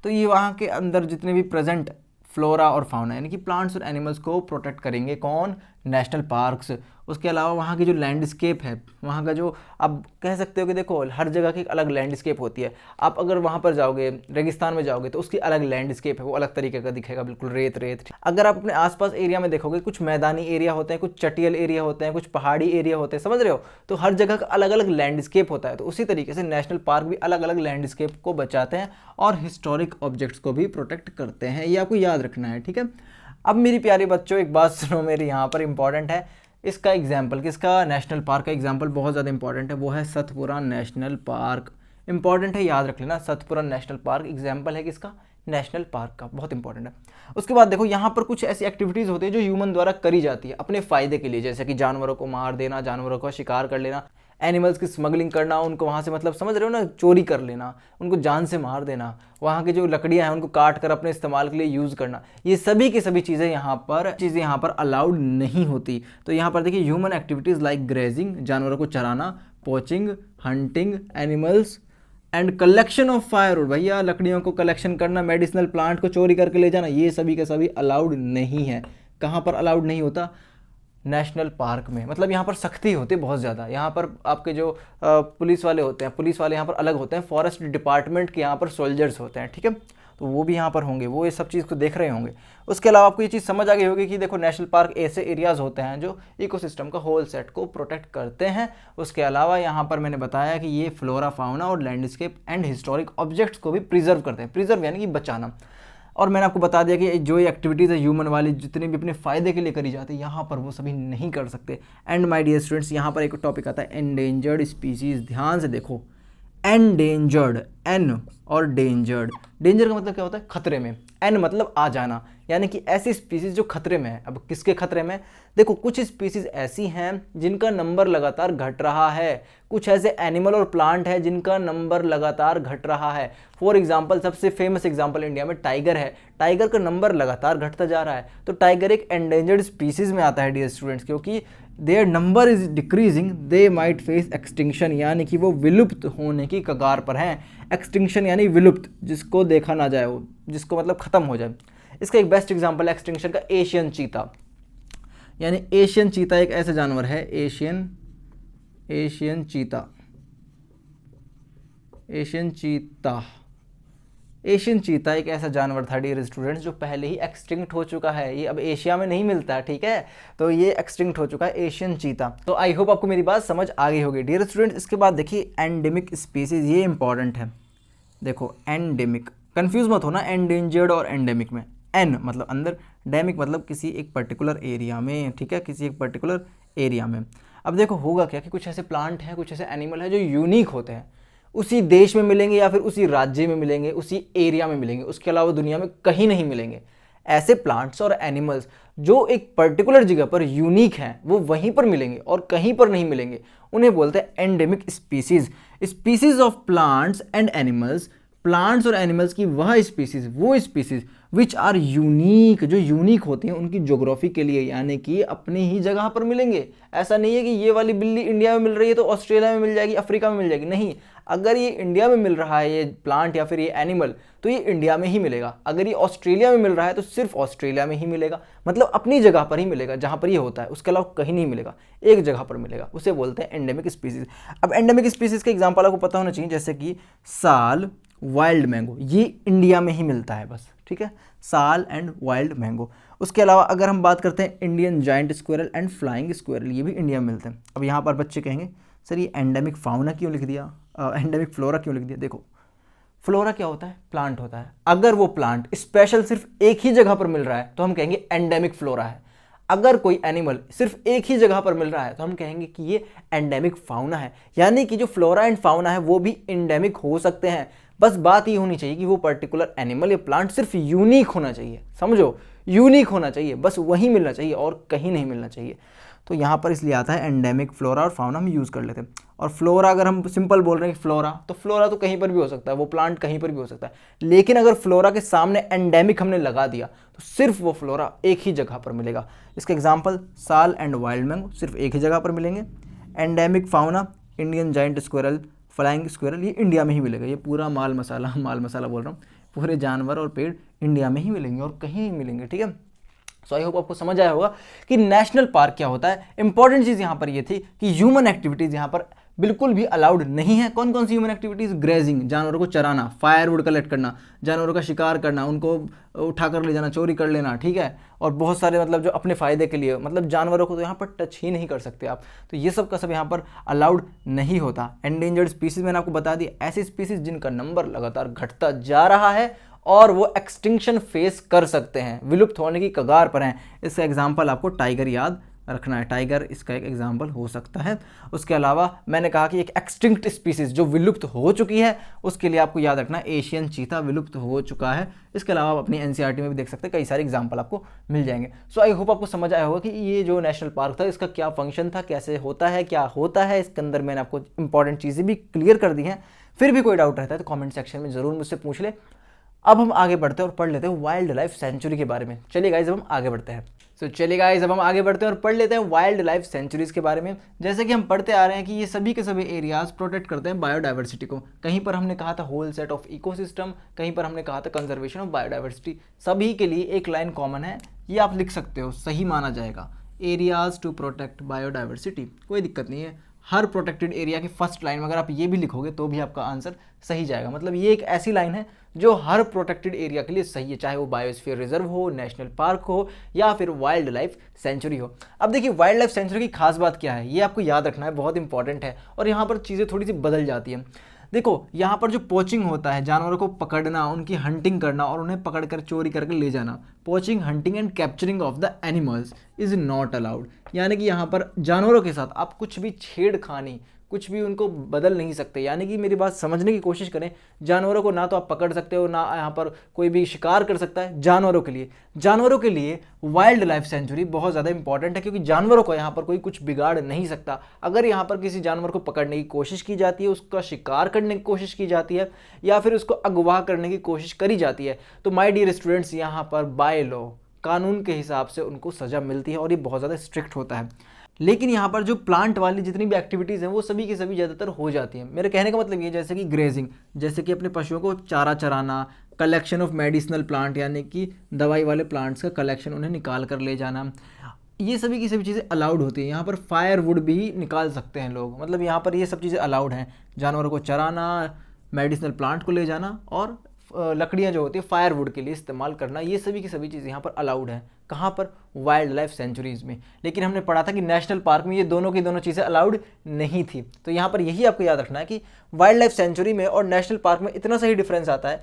Speaker 1: तो ये वहाँ के अंदर जितने भी प्रेजेंट फ्लोरा और फाउना यानी कि प्लांट्स और एनिमल्स को प्रोटेक्ट करेंगे कौन? National parks. उसके अलावा वहाँ की जो लैंडस्केप है, वहाँ का जो आप कह सकते हो कि देखो हर जगह की एक अलग लैंडस्केप होती है। आप अगर वहाँ पर जाओगे, रेगिस्तान में जाओगे, तो उसकी अलग लैंडस्केप है, वो अलग तरीके का दिखेगा, बिल्कुल रेत रेत। अगर आप अपने आसपास एरिया में देखोगे, कुछ मैदानी एरिया होते हैं, कुछ चटियल एरिया होते हैं, कुछ पहाड़ी एरिया होते हैं, समझ रहे हो? तो हर जगह का अलग अलग लैंडस्केप होता है। तो उसी तरीके से नेशनल पार्क भी अलग अलग लैंडस्केप को बचाते हैं और हिस्टोरिक ऑब्जेक्ट्स को भी प्रोटेक्ट करते हैं। ये आपको याद रखना है। ठीक है, अब मेरी प्यारे बच्चों एक बात सुनो, मेरी यहाँ पर इंपॉर्टेंट है इसका एग्जाम्पल। किसका? नेशनल पार्क का एग्जाम्पल बहुत ज़्यादा इंपॉर्टेंट है, वो है सतपुरा नेशनल पार्क। इंपॉर्टेंट है, याद रख लेना। सतपुरा नेशनल पार्क एग्जाम्पल है किसका? नेशनल पार्क का, बहुत इंपॉर्टेंट है। उसके बाद देखो यहाँ पर कुछ ऐसी एक्टिविटीज़ होती है जो ह्यूमन द्वारा करी जाती है अपने फ़ायदे के लिए, जैसे कि जानवरों को मार देना, जानवरों का शिकार कर लेना, एनिमल्स की स्मगलिंग करना, उनको वहाँ से मतलब समझ रहे हो ना, चोरी कर लेना, उनको जान से मार देना, वहाँ की जो लकड़ियाँ हैं उनको काट कर अपने इस्तेमाल के लिए यूज़ करना, ये सभी की सभी चीज़ें यहाँ पर अलाउड नहीं होती। तो यहाँ पर देखिए ह्यूमन एक्टिविटीज़ लाइक ग्रेजिंग, जानवरों को चराना, poaching, hunting animals and collection of firewood, भैया लकड़ियों को कलेक्शन करना, मेडिसिनल प्लांट को चोरी करके ले जाना, ये सभी के सभी अलाउड नहीं है। कहाँ पर अलाउड नहीं होता? नेशनल पार्क में। मतलब यहाँ पर सख्ती होती है बहुत ज़्यादा। यहाँ पर आपके जो पुलिस वाले होते हैं, पुलिस वाले यहाँ पर अलग होते हैं, फॉरेस्ट डिपार्टमेंट के यहाँ पर सोल्जर्स होते हैं। ठीक है, तो वो भी यहाँ पर होंगे, वो ये सब चीज़ को देख रहे होंगे। उसके अलावा आपको ये चीज़ समझ आ गई होगी कि देखो नेशनल पार्क ऐसे एरियाज़ होते हैं जो इकोसिस्टम का होल सेट को प्रोटेक्ट करते हैं। उसके अलावा यहाँ पर मैंने बताया कि ये फ्लोरा, फाउना और लैंडस्केप एंड हिस्टोरिक ऑब्जेक्ट्स को भी प्रिजर्व करते हैं। प्रिजर्व यानी कि बचाना। और मैंने आपको बता दिया कि जो ये एक्टिविटीज़ है ह्यूमन वाली, जितनी भी अपने फ़ायदे के लिए करी जाती है, यहाँ पर वो सभी नहीं कर सकते। एंड माय डियर स्टूडेंट्स, यहाँ पर एक टॉपिक आता है एंडेंजर्ड स्पीसीज़। ध्यान से देखो, एंडेंजर्ड, एन और डेंजर्ड। डेंजर का मतलब क्या होता है? खतरे में। एन मतलब आ जाना, यानी कि ऐसी स्पीसीज़ जो खतरे में है। अब किसके खतरे में? देखो कुछ स्पीसीज़ ऐसी हैं जिनका नंबर लगातार घट रहा है, कुछ ऐसे एनिमल और प्लांट है जिनका नंबर लगातार घट रहा है। फॉर एग्जांपल, सबसे फेमस एग्जांपल इंडिया में टाइगर है। टाइगर का नंबर लगातार घटता जा रहा है, तो टाइगर एक एंडेंजर्ड स्पीसीज़ में आता है डियर स्टूडेंट्स, क्योंकि their number is decreasing they might face extinction, यानी कि वो विलुप्त होने की कगार पर हैं। एक्सटिंक्शन यानी विलुप्त, जिसको देखा ना जाए, वो जिसको मतलब ख़त्म हो जाए। इसका एक बेस्ट एग्जांपल है एक्सटिंक्शन का एशियन चीता। यानी एशियन चीता एक ऐसा जानवर है, एशियन चीता, एशियन चीता एक ऐसा जानवर था डियर स्टूडेंट्स जो पहले ही एक्सटिंक्ट हो चुका है। ये अब एशिया में नहीं मिलता, ठीक है, तो ये एक्सटिंक्ट हो चुका है एशियन चीता। तो आई होप आपको मेरी बात समझ आ गई होगी डियर स्टूडेंट्स। इसके बाद देखिए एंडेमिक स्पीसीज, ये इंपॉर्टेंट है। देखो एंडेमिक, कंफ्यूज मत होना एंडेंजर्ड और एंडेमिक में। एन मतलब अंदर, डेमिक मतलब किसी एक पर्टिकुलर एरिया में, ठीक है, किसी एक पर्टिकुलर एरिया में। अब देखो होगा क्या कि कुछ ऐसे प्लांट हैं, कुछ ऐसे एनिमल हैं जो यूनिक होते हैं, उसी देश में मिलेंगे या फिर उसी राज्य में मिलेंगे, उसी एरिया में मिलेंगे, उसके अलावा दुनिया में कहीं नहीं मिलेंगे। ऐसे प्लांट्स और एनिमल्स जो एक पर्टिकुलर जगह पर यूनिक हैं वो वहीं पर मिलेंगे और कहीं पर नहीं मिलेंगे, उन्हें बोलते हैं endemic species. Species of plants and animals, plants और एनिमल्स की वह स्पीसीज, वो स्पीसीज विच आर यूनिक, जो यूनिक होती हैं उनकी ज्योग्राफी के लिए, यानी कि अपनी ही जगह पर मिलेंगे। ऐसा नहीं है कि ये वाली बिल्ली इंडिया में मिल रही है तो ऑस्ट्रेलिया में मिल जाएगी, अफ्रीका में मिल जाएगी, नहीं। अगर ये इंडिया में मिल रहा है ये प्लांट या फिर ये एनिमल, तो ये इंडिया में ही मिलेगा। अगर ये ऑस्ट्रेलिया में मिल रहा है तो सिर्फ ऑस्ट्रेलिया में ही मिलेगा, मतलब अपनी जगह पर ही मिलेगा जहाँ पर ये होता है, उसके अलावा कहीं नहीं मिलेगा, एक जगह पर मिलेगा, उसे बोलते हैं एंडेमिक स्पीसीज। अब एंडेमिक स्पीसीज के एग्जाम्पल आपको पता होना चाहिए, जैसे कि साल, वाइल्ड मैंगो, ये इंडिया में ही मिलता है बस, ठीक है, साल एंड वाइल्ड मैंगो। उसके अलावा अगर हम बात करते हैं Indian giant squirrel and flying squirrel, ये भी इंडिया में मिलते हैं। अब यहाँ पर बच्चे कहेंगे सर ये एंडेमिक फाउना क्यों लिख दिया, एंडेमिक फ्लोरा क्यों लिख दिया? देखो फ्लोरा क्या होता है, प्लांट होता है। अगर वो प्लांट स्पेशल सिर्फ एक ही जगह पर मिल रहा है तो हम कहेंगे एंडेमिक फ्लोरा है। अगर कोई एनिमल सिर्फ एक ही जगह पर मिल रहा है तो हम कहेंगे कि ये एंडेमिक फाउना है। यानी कि जो फ्लोरा एंड फाउना है वो भी एंडेमिक हो सकते हैं, बस बात ये होनी चाहिए कि वो पर्टिकुलर एनिमल या प्लांट सिर्फ यूनिक होना चाहिए, समझो, यूनिक होना चाहिए, बस वहीं मिलना चाहिए और कहीं नहीं मिलना चाहिए। तो यहाँ पर इसलिए आता है एंडेमिक फ्लोरा और फाउना हम यूज़ कर लेते हैं। और फ्लोरा अगर हम सिंपल बोल रहे हैं फ्लोरा, तो फ्लोरा तो कहीं पर भी हो सकता है, वो प्लांट कहीं पर भी हो सकता है, लेकिन अगर फ्लोरा के सामने एंडेमिक हमने लगा दिया तो सिर्फ वो फ्लोरा एक ही जगह पर मिलेगा। इसका एग्जाम्पल साल एंड वाइल्ड मैंगो सिर्फ एक ही जगह पर मिलेंगे। Endemic fauna Indian giant squirrel, flying squirrel, ये इंडिया में ही मिलेगा। ये पूरा माल मसाला बोल रहा हूँ, पूरे जानवर और पेड़ इंडिया में ही मिलेंगे और कहीं नहीं मिलेंगे, ठीक है। सो आई होप आपको समझ आया होगा कि नेशनल पार्क क्या होता है। इंपॉर्टेंट चीज़ यहाँ पर ये थी कि ह्यूमन एक्टिविटीज़ यहाँ पर बिल्कुल भी अलाउड नहीं है। कौन कौन सी ह्यूमन एक्टिविटीज़? ग्रेजिंग, जानवरों को चराना, फायरवुड कलेक्ट करना, जानवरों का शिकार करना, उनको उठाकर ले जाना, चोरी कर लेना, ठीक है, और बहुत सारे मतलब जो अपने फ़ायदे के लिए, मतलब जानवरों को तो यहाँ पर टच ही नहीं कर सकते आप। तो ये सब का सब यहाँ पर अलाउड नहीं होता। एंडेंजर्ड स्पीसीज मैंने आपको बता दी, ऐसी स्पीसीज जिनका नंबर लगातार घटता जा रहा है और वो एक्सटिंक्शन फेस कर सकते हैं, विलुप्त होने की कगार पर हैं। इसका एग्जाम्पल आपको टाइगर याद रखना है, टाइगर इसका एक एग्जाम्पल हो सकता है। उसके अलावा मैंने कहा कि एक एक्सटिंक्ट स्पीसीज जो विलुप्त हो चुकी है, उसके लिए आपको याद रखना एशियन चीता विलुप्त हो चुका है। इसके अलावा आप अपनी एनसीईआरटी में भी देख सकते हैं, कई सारे एग्जाम्पल आपको मिल जाएंगे। सो आई होप आपको समझ आया होगा कि ये जो नेशनल पार्क था इसका क्या फंक्शन था, कैसे होता है, क्या होता है। इसके अंदर मैंने आपको इंपॉर्टेंट चीज़ें भी क्लियर कर दी हैं। फिर भी कोई डाउट रहता है तो कॉमेंट सेक्शन में ज़रूर मुझसे पूछ ले। अब हम आगे बढ़ते हैं और पढ़ लेते हैं वाइल्ड लाइफ सेंचुरी के बारे में। चलिए गाइस, अब हम आगे बढ़ते हैं। चलिए गाइस, अब हम आगे बढ़ते हैं और पढ़ लेते हैं वाइल्ड लाइफ सेंचुरीज के बारे में। जैसे कि हम पढ़ते आ रहे हैं कि ये सभी के सभी एरियाज प्रोटेक्ट करते हैं बायोडाइवर्सिटी को। कहीं पर हमने कहा था होल सेट ऑफ इकोसिस्टम, कहीं पर हमने कहा था कंजर्वेशन ऑफ बायोडाइवर्सिटी। सभी के लिए एक लाइन कॉमन है, ये आप लिख सकते हो, सही माना जाएगा। एरियाज टू प्रोटेक्ट बायोडाइवर्सिटी, कोई दिक्कत नहीं है। हर प्रोटेक्टेड एरिया की फर्स्ट लाइन में अगर आप ये भी लिखोगे तो भी आपका आंसर सही जाएगा। मतलब ये एक ऐसी लाइन है जो हर प्रोटेक्टेड एरिया के लिए सही है, चाहे वो बायोस्फीयर रिजर्व हो, नेशनल पार्क हो या फिर वाइल्ड लाइफ सेंचुरी हो। अब देखिए वाइल्ड लाइफ सेंचुरी की खास बात क्या है, ये आपको याद रखना है, बहुत इंपॉर्टेंट है। और यहाँ पर चीज़ें थोड़ी सी बदल जाती हैं। देखो यहाँ पर जो पोचिंग होता है, जानवरों को पकड़ना, उनकी हंटिंग करना और उन्हें पकड़कर चोरी करके ले जाना, poaching, hunting and capturing of the animals is not allowed. यानी कि यहाँ पर जानवरों के साथ आप कुछ भी छेड़खानी, कुछ भी उनको बदल नहीं सकते। यानी कि मेरी बात समझने की कोशिश करें, जानवरों को ना तो आप पकड़ सकते हो, ना यहाँ पर कोई भी शिकार कर सकता है। जानवरों के लिए वाइल्ड लाइफ सेंचुरी बहुत ज़्यादा इंपॉर्टेंट है, क्योंकि जानवरों को यहाँ पर कोई कुछ बिगाड़ नहीं सकता। अगर यहाँ पर किसी जानवर को पकड़ने की कोशिश की जाती है, उसका शिकार करने की कोशिश की जाती है या फिर उसको अगवा करने की कोशिश करी जाती है, तो माय डियर स्टूडेंट्स यहाँ पर बाय लॉ, कानून के हिसाब से उनको सज़ा मिलती है और ये बहुत ज़्यादा स्ट्रिक्ट होता है। लेकिन यहाँ पर जो प्लांट वाली जितनी भी एक्टिविटीज़ हैं वो सभी की सभी ज़्यादातर हो जाती हैं। मेरे कहने का मतलब ये, जैसे कि ग्रेजिंग, जैसे कि अपने पशुओं को चारा चराना, कलेक्शन ऑफ मेडिसिनल प्लांट यानी कि दवाई वाले प्लांट्स का कलेक्शन उन्हें निकाल कर ले जाना, ये सभी की सभी चीज़ें अलाउड होती हैं। यहाँ पर फायरवुड भी निकाल सकते हैं लोग, मतलब यहाँ पर ये सब चीज़ें अलाउड हैं। जानवरों को चराना, मेडिसिनल प्लांट को ले जाना और लकड़ियाँ जो होती है फायरवुड के लिए इस्तेमाल करना, ये सभी की सभी चीज़ें यहाँ पर अलाउड हैं। कहाँ पर? वाइल्ड लाइफ सेंचुरीज़ में। लेकिन हमने पढ़ा था कि नेशनल पार्क में ये दोनों की दोनों चीज़ें अलाउड नहीं थी। तो यहाँ पर यही आपको याद रखना है कि वाइल्ड लाइफ सेंचुरी में और नेशनल पार्क में इतना सा ही डिफरेंस आता है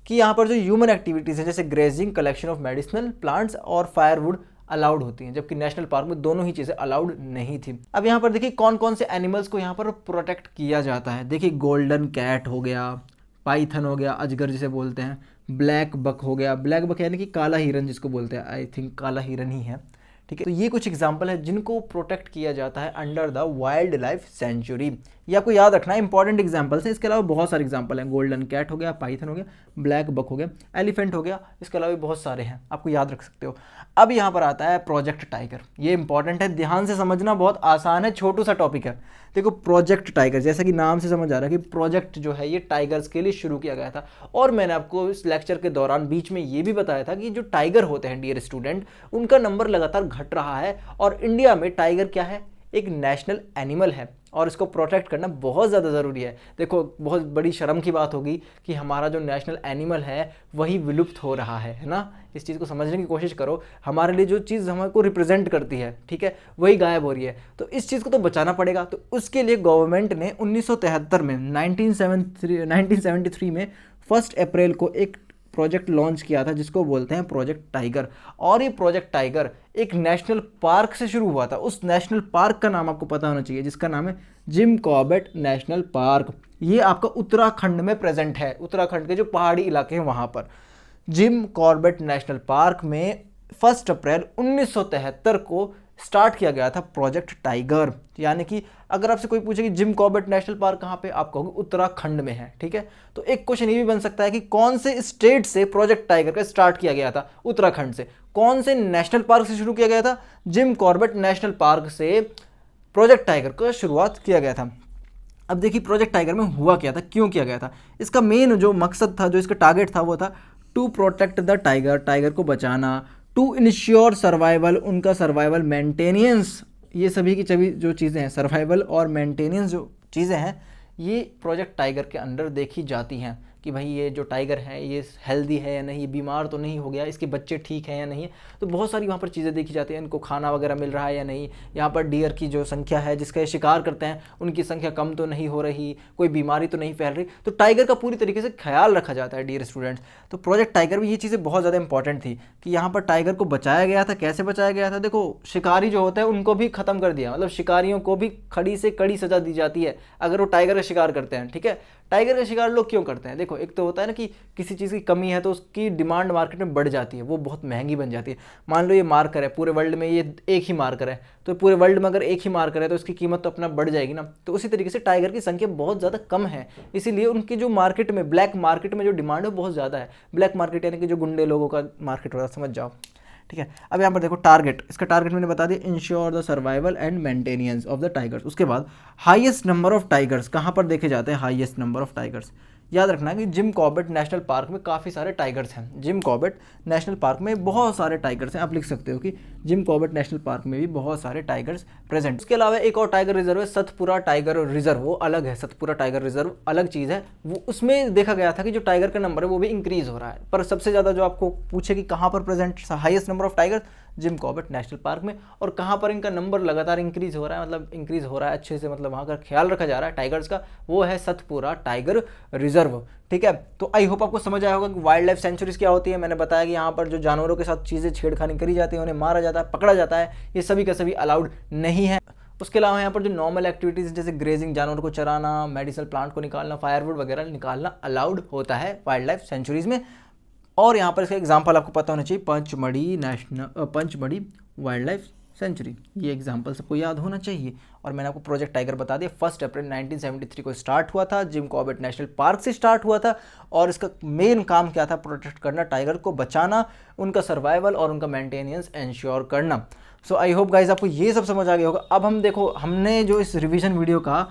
Speaker 1: कि यहाँ पर जो ह्यूमन एक्टिविटीज़ हैं जैसे grazing, collection of medicinal plants और फायरवुड अलाउड होती हैं, जबकि नेशनल पार्क में दोनों ही चीज़ें अलाउड नहीं थी। अब यहाँ पर देखिए कौन कौन से एनिमल्स को यहाँ पर प्रोटेक्ट किया जाता है। देखिए गोल्डन कैट हो गया, पाइथन हो गया, अजगर जिसे बोलते हैं, ब्लैक बक हो गया, ब्लैक बक यानी कि काला हिरन जिसको बोलते हैं, आई थिंक काला हिरन ही है, ठीक है। तो ये कुछ एग्जाम्पल है जिनको प्रोटेक्ट किया जाता है under the wild life sanctuary. ये आपको याद रखना है, इंपॉर्टेंट एग्जाम्पल्स हैं। इसके अलावा बहुत सारे एग्जाम्पल हैं, गोल्डन कैट हो गया, पाइथन हो गया, ब्लैक बक हो गया, एलिफेंट हो गया, इसके अलावा भी बहुत सारे हैं, आपको याद रख सकते हो। अब यहाँ पर आता है प्रोजेक्ट टाइगर। ये इंपॉर्टेंट है, ध्यान से समझना, बहुत आसान है, छोटू सा टॉपिक है। देखो प्रोजेक्ट टाइगर, जैसा कि नाम से समझ आ रहा है कि प्रोजेक्ट जो है ये टाइगर्स के लिए शुरू किया गया था। और मैंने आपको इस लेक्चर के दौरान बीच में ये भी बताया था कि जो टाइगर होते हैं डियर स्टूडेंट, उनका नंबर लगातार घट रहा है और इंडिया में टाइगर क्या है? एक नेशनल एनिमल है और इसको प्रोटेक्ट करना बहुत ज़्यादा ज़रूरी है। देखो बहुत बड़ी शर्म की बात होगी कि हमारा जो नेशनल एनिमल है वही विलुप्त हो रहा है ना। इस चीज़ को समझने की कोशिश करो, हमारे लिए जो चीज़ हमको रिप्रेजेंट करती है, ठीक है, वही गायब हो रही है। तो इस चीज़ को तो बचाना पड़ेगा। तो उसके लिए गवर्नमेंट ने 1973 में 1973 में 1 अप्रैल को एक प्रोजेक्ट लॉन्च किया था जिसको बोलते हैं प्रोजेक्ट टाइगर। और ये प्रोजेक्ट टाइगर एक नेशनल पार्क से शुरू हुआ था। उस नेशनल पार्क का नाम आपको पता होना चाहिए जिसका नाम है जिम कॉर्बेट नेशनल पार्क। ये आपका उत्तराखंड में प्रेजेंट है, उत्तराखंड के जो पहाड़ी इलाके हैं वहाँ पर। जिम कॉर्बेट नेशनल पार्क में 1 अप्रैल 1973 को स्टार्ट किया गया था प्रोजेक्ट टाइगर। यानी कि अगर आपसे कोई पूछे कि जिम कॉर्बेट नेशनल पार्क कहाँ पे, आप कहोगे उत्तराखंड में है, ठीक है। तो एक क्वेश्चन ये भी बन सकता है कि कौन से स्टेट से प्रोजेक्ट टाइगर का स्टार्ट किया गया था? उत्तराखंड से। कौन से नेशनल पार्क से शुरू किया गया था? जिम कॉर्बेट नेशनल पार्क से प्रोजेक्ट टाइगर का शुरुआत किया गया था। अब देखिए प्रोजेक्ट टाइगर में हुआ क्या था, क्यों किया गया था। इसका मेन जो मकसद था, जो इसका टारगेट था, वो था to protect the tiger, tiger को बचाना, टू इंश्योर सर्वाइवल, उनका सर्वाइवल, मेंटेनेंस, ये सभी की सभी जो चीज़ें हैं, सर्वाइवल और मेंटेनेंस जो चीज़ें हैं, ये प्रोजेक्ट टाइगर के अंडर देखी जाती हैं कि भाई ये जो टाइगर है ये हेल्दी है या नहीं, ये बीमार तो नहीं हो गया, इसके बच्चे ठीक हैं या नहीं। तो बहुत सारी वहाँ पर चीज़ें देखी जाती हैं, इनको खाना वगैरह मिल रहा है या नहीं, यहाँ पर डियर की जो संख्या है जिसका ये शिकार करते हैं उनकी संख्या कम तो नहीं हो रही, कोई बीमारी तो नहीं फैल रही। तो टाइगर का पूरी तरीके से ख्याल रखा जाता है डियर स्टूडेंट्स। तो प्रोजेक्ट टाइगर में ये चीज़ें बहुत ज़्यादा इंपॉर्टेंट थी कि यहाँ पर टाइगर को बचाया गया था। कैसे बचाया गया था? देखो शिकारी जो होता है उनको भी ख़त्म कर दिया, मतलब शिकारियों को भी खड़ी से कड़ी सज़ा दी जाती है अगर वो टाइगर का शिकार करते हैं, ठीक है। टाइगर का शिकार लोग क्यों करते हैं? देखो एक तो होता है ना कि किसी चीज़ की कमी है तो उसकी डिमांड मार्केट में बढ़ जाती है, वो बहुत महंगी बन जाती है। मान लो ये मार्कर है, पूरे वर्ल्ड में ये एक ही मार्कर है, तो पूरे वर्ल्ड में अगर एक ही मार्कर है तो उसकी कीमत तो अपना बढ़ जाएगी ना। तो उसी तरीके से टाइगर की संख्या बहुत ज़्यादा कम है, इसीलिए उनकी जो मार्केट में, ब्लैक मार्केट में जो डिमांड है बहुत ज़्यादा है। ब्लैक मार्केट यानी कि जो गुंडे लोगों का मार्केट होता है, समझ जाओ, ठीक है। अब यहाँ पर देखो टारगेट, इसका टारगेट मैंने बता दिया, ensure the survival and maintenance of the tigers. उसके बाद हाईएस्ट नंबर ऑफ टाइगर्स कहाँ पर देखे जाते हैं? हाईएस्ट नंबर ऑफ टाइगर्स याद रखना कि जिम कॉर्बेट नेशनल पार्क में काफ़ी सारे टाइगर्स हैं। जिम कॉर्बेट नेशनल पार्क में बहुत सारे टाइगर्स हैं। आप लिख सकते हो कि जिम कॉर्बेट नेशनल पार्क में भी बहुत सारे टाइगर्स प्रेजेंट। इसके अलावा एक और टाइगर रिजर्व है, सतपुरा टाइगर रिजर्व, वो अलग है। सतपुरा टाइगर रिजर्व अलग चीज़ है। वो उसमें देखा गया था कि जो टाइगर का नंबर है वो भी इंक्रीज़ हो रहा है। पर सबसे ज़्यादा जो आपको पूछे कि कहाँ पर present highest number of tiger, Jim Corbett national park में। और कहाँ पर इनका नंबर लगातार इंक्रीज़ हो रहा है, मतलब इंक्रीज़ हो रहा है अच्छे से, मतलब वहाँ का ख्याल रखा जा रहा है टाइगर्स का, वो है सतपुरा टाइगर रिजर्व, ठीक है। तो आई होप आपको समझ आया होगा कि वाइल्ड लाइफ सेंचुरीज क्या होती है। मैंने बताया कि यहाँ पर जो जानवरों के साथ चीज़ें छेड़खानी करी जाती है, उन्हें मारा जाता है, पकड़ा जाता है, ये सभी का सभी अलाउड नहीं है। उसके अलावा यहाँ पर जो नॉर्मल एक्टिविटीज़ जैसे ग्रेजिंग, जानवरों को चराना, मेडिसिनल प्लांट को निकालना, फायरवुड वगैरह निकालना अलाउड होता है वाइल्ड लाइफ सेंचुरीज में। और यहाँ पर इसका एग्जाम्पल आपको पता होना चाहिए, पंचमढ़ी वाइल्ड लाइफ सेंचुरी, ये एग्जाम्पल सबको याद होना चाहिए। और मैंने आपको प्रोजेक्ट टाइगर बता दिया, 1 अप्रैल 1973 को स्टार्ट हुआ था, जिम कॉर्बेट नेशनल पार्क से स्टार्ट हुआ था। और इसका मेन काम क्या था? प्रोटेक्ट करना, टाइगर को बचाना, उनका सर्वाइवल और उनका मेंटेनेंस इंश्योर करना। सो आई होप गाइज आपको ये सब समझ आ गया होगा। अब हम देखो, हमने जो इस रिवीजन वीडियो का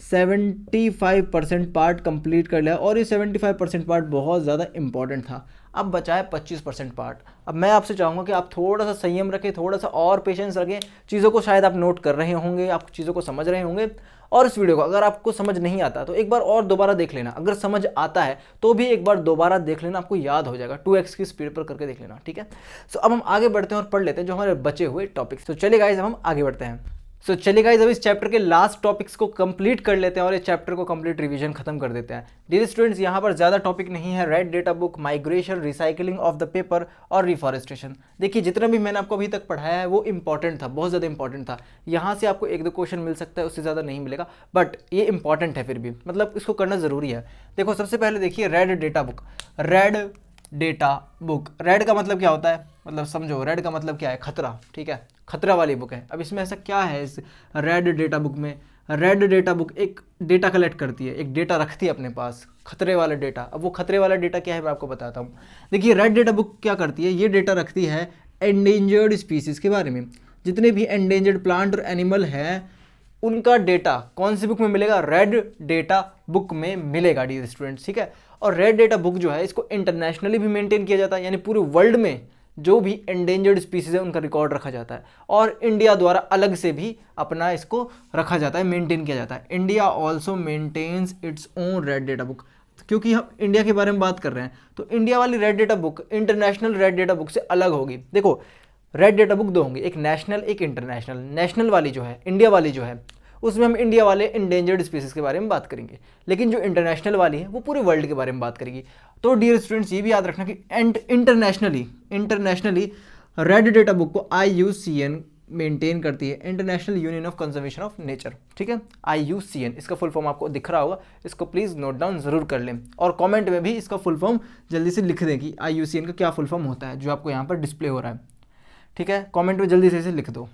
Speaker 1: 75% पार्ट कंप्लीट कर लिया और ये 75% पार्ट बहुत ज़्यादा इंपॉर्टेंट था। अब बचा है 25% पार्ट। अब मैं आपसे चाहूँगा कि आप थोड़ा सा संयम रखें, थोड़ा सा और पेशेंस रखें। चीज़ों को शायद आप नोट कर रहे होंगे, आप चीज़ों को समझ रहे होंगे, और इस वीडियो को अगर आपको समझ नहीं आता तो एक बार और दोबारा देख लेना। अगर समझ आता है तो भी एक बार दोबारा देख लेना, आपको याद हो जाएगा। 2x की स्पीड पर करके देख लेना, ठीक है। सो अब हम आगे बढ़ते हैं और पढ़ लेते हैं जो हमारे बचे हुए टॉपिक्स। तो चलिए गाइस, अब हम आगे बढ़ते हैं। सो चलिए गाइस, अब इस चैप्टर के लास्ट टॉपिक्स को कंप्लीट कर लेते हैं और इस चैप्टर को कंप्लीट रिवीजन खत्म कर देते हैं। डियर स्टूडेंट्स, यहाँ पर ज़्यादा टॉपिक नहीं है। Red data book, migration, recycling of the paper और रिफॉरेस्टेशन। देखिए, जितना भी मैंने आपको अभी तक पढ़ाया है वो इंपॉर्टेंट था, बहुत ज़्यादा इंपॉर्टेंट था। यहाँ से आपको 1-2 क्वेश्चन मिल सकता है, उससे ज़्यादा नहीं मिलेगा, बट ये इंपॉर्टेंट है फिर भी, मतलब इसको करना ज़रूरी है। देखो, सबसे पहले देखिए red data book. Red data book, red का मतलब क्या होता है, मतलब समझो, रेड का मतलब क्या है, खतरा, ठीक है, खतरा वाली बुक है। अब इसमें ऐसा क्या है इस रेड डेटा बुक में? रेड डेटा बुक एक डेटा कलेक्ट करती है, एक डेटा रखती है अपने पास, खतरे वाला डेटा। अब वो खतरे वाला डेटा क्या है मैं आपको बताता हूँ। देखिए, रेड डेटा बुक क्या करती है, ये डेटा रखती है एंडेंजर्ड स्पीसीज़ के बारे में। जितने भी एंडेंजर्ड प्लांट और एनिमल हैं उनका डेटा कौन सी बुक में मिलेगा? रेड डेटा बुक में मिलेगा डियर स्टूडेंट्स, ठीक है। और रेड डेटा बुक जो है इसको इंटरनेशनली भी मेंटेन किया जाता है, यानी पूरे वर्ल्ड में जो भी एंडेंजर्ड स्पीसीज है उनका रिकॉर्ड रखा जाता है, और इंडिया द्वारा अलग से भी अपना इसको रखा जाता है, मेंटेन किया जाता है। India also maintains its own red data book. क्योंकि हम इंडिया के बारे में बात कर रहे हैं तो इंडिया वाली red data book international red data book से अलग होगी। देखो, रेड डेटा बुक 2 होंगी, एक नेशनल एक इंटरनेशनल। नेशनल वाली जो है, इंडिया वाली जो है, उसमें हम इंडिया वाले इंडेंजर्ड स्पीसीज के बारे में बात करेंगे, लेकिन जो इंटरनेशनल वाली है वो पूरे वर्ल्ड के बारे में बात करेगी। तो डियर स्टूडेंट्स, ये भी याद रखना कि इंटरनेशनली रेड डेटा बुक को IUCN मेंटेन करती है, international union of conservation of nature, ठीक है। IUCN, इसका फुल फॉर्म आपको दिख रहा होगा, इसको प्लीज़ नोट डाउन ज़रूर कर लें, और कमेंट में भी इसका फुल फॉर्म जल्दी से लिख दें कि IUCN का क्या फुल फॉर्म होता है, जो आपको यहाँ पर डिस्प्ले हो रहा है, ठीक है। कमेंट में जल्दी से इसे लिख दो।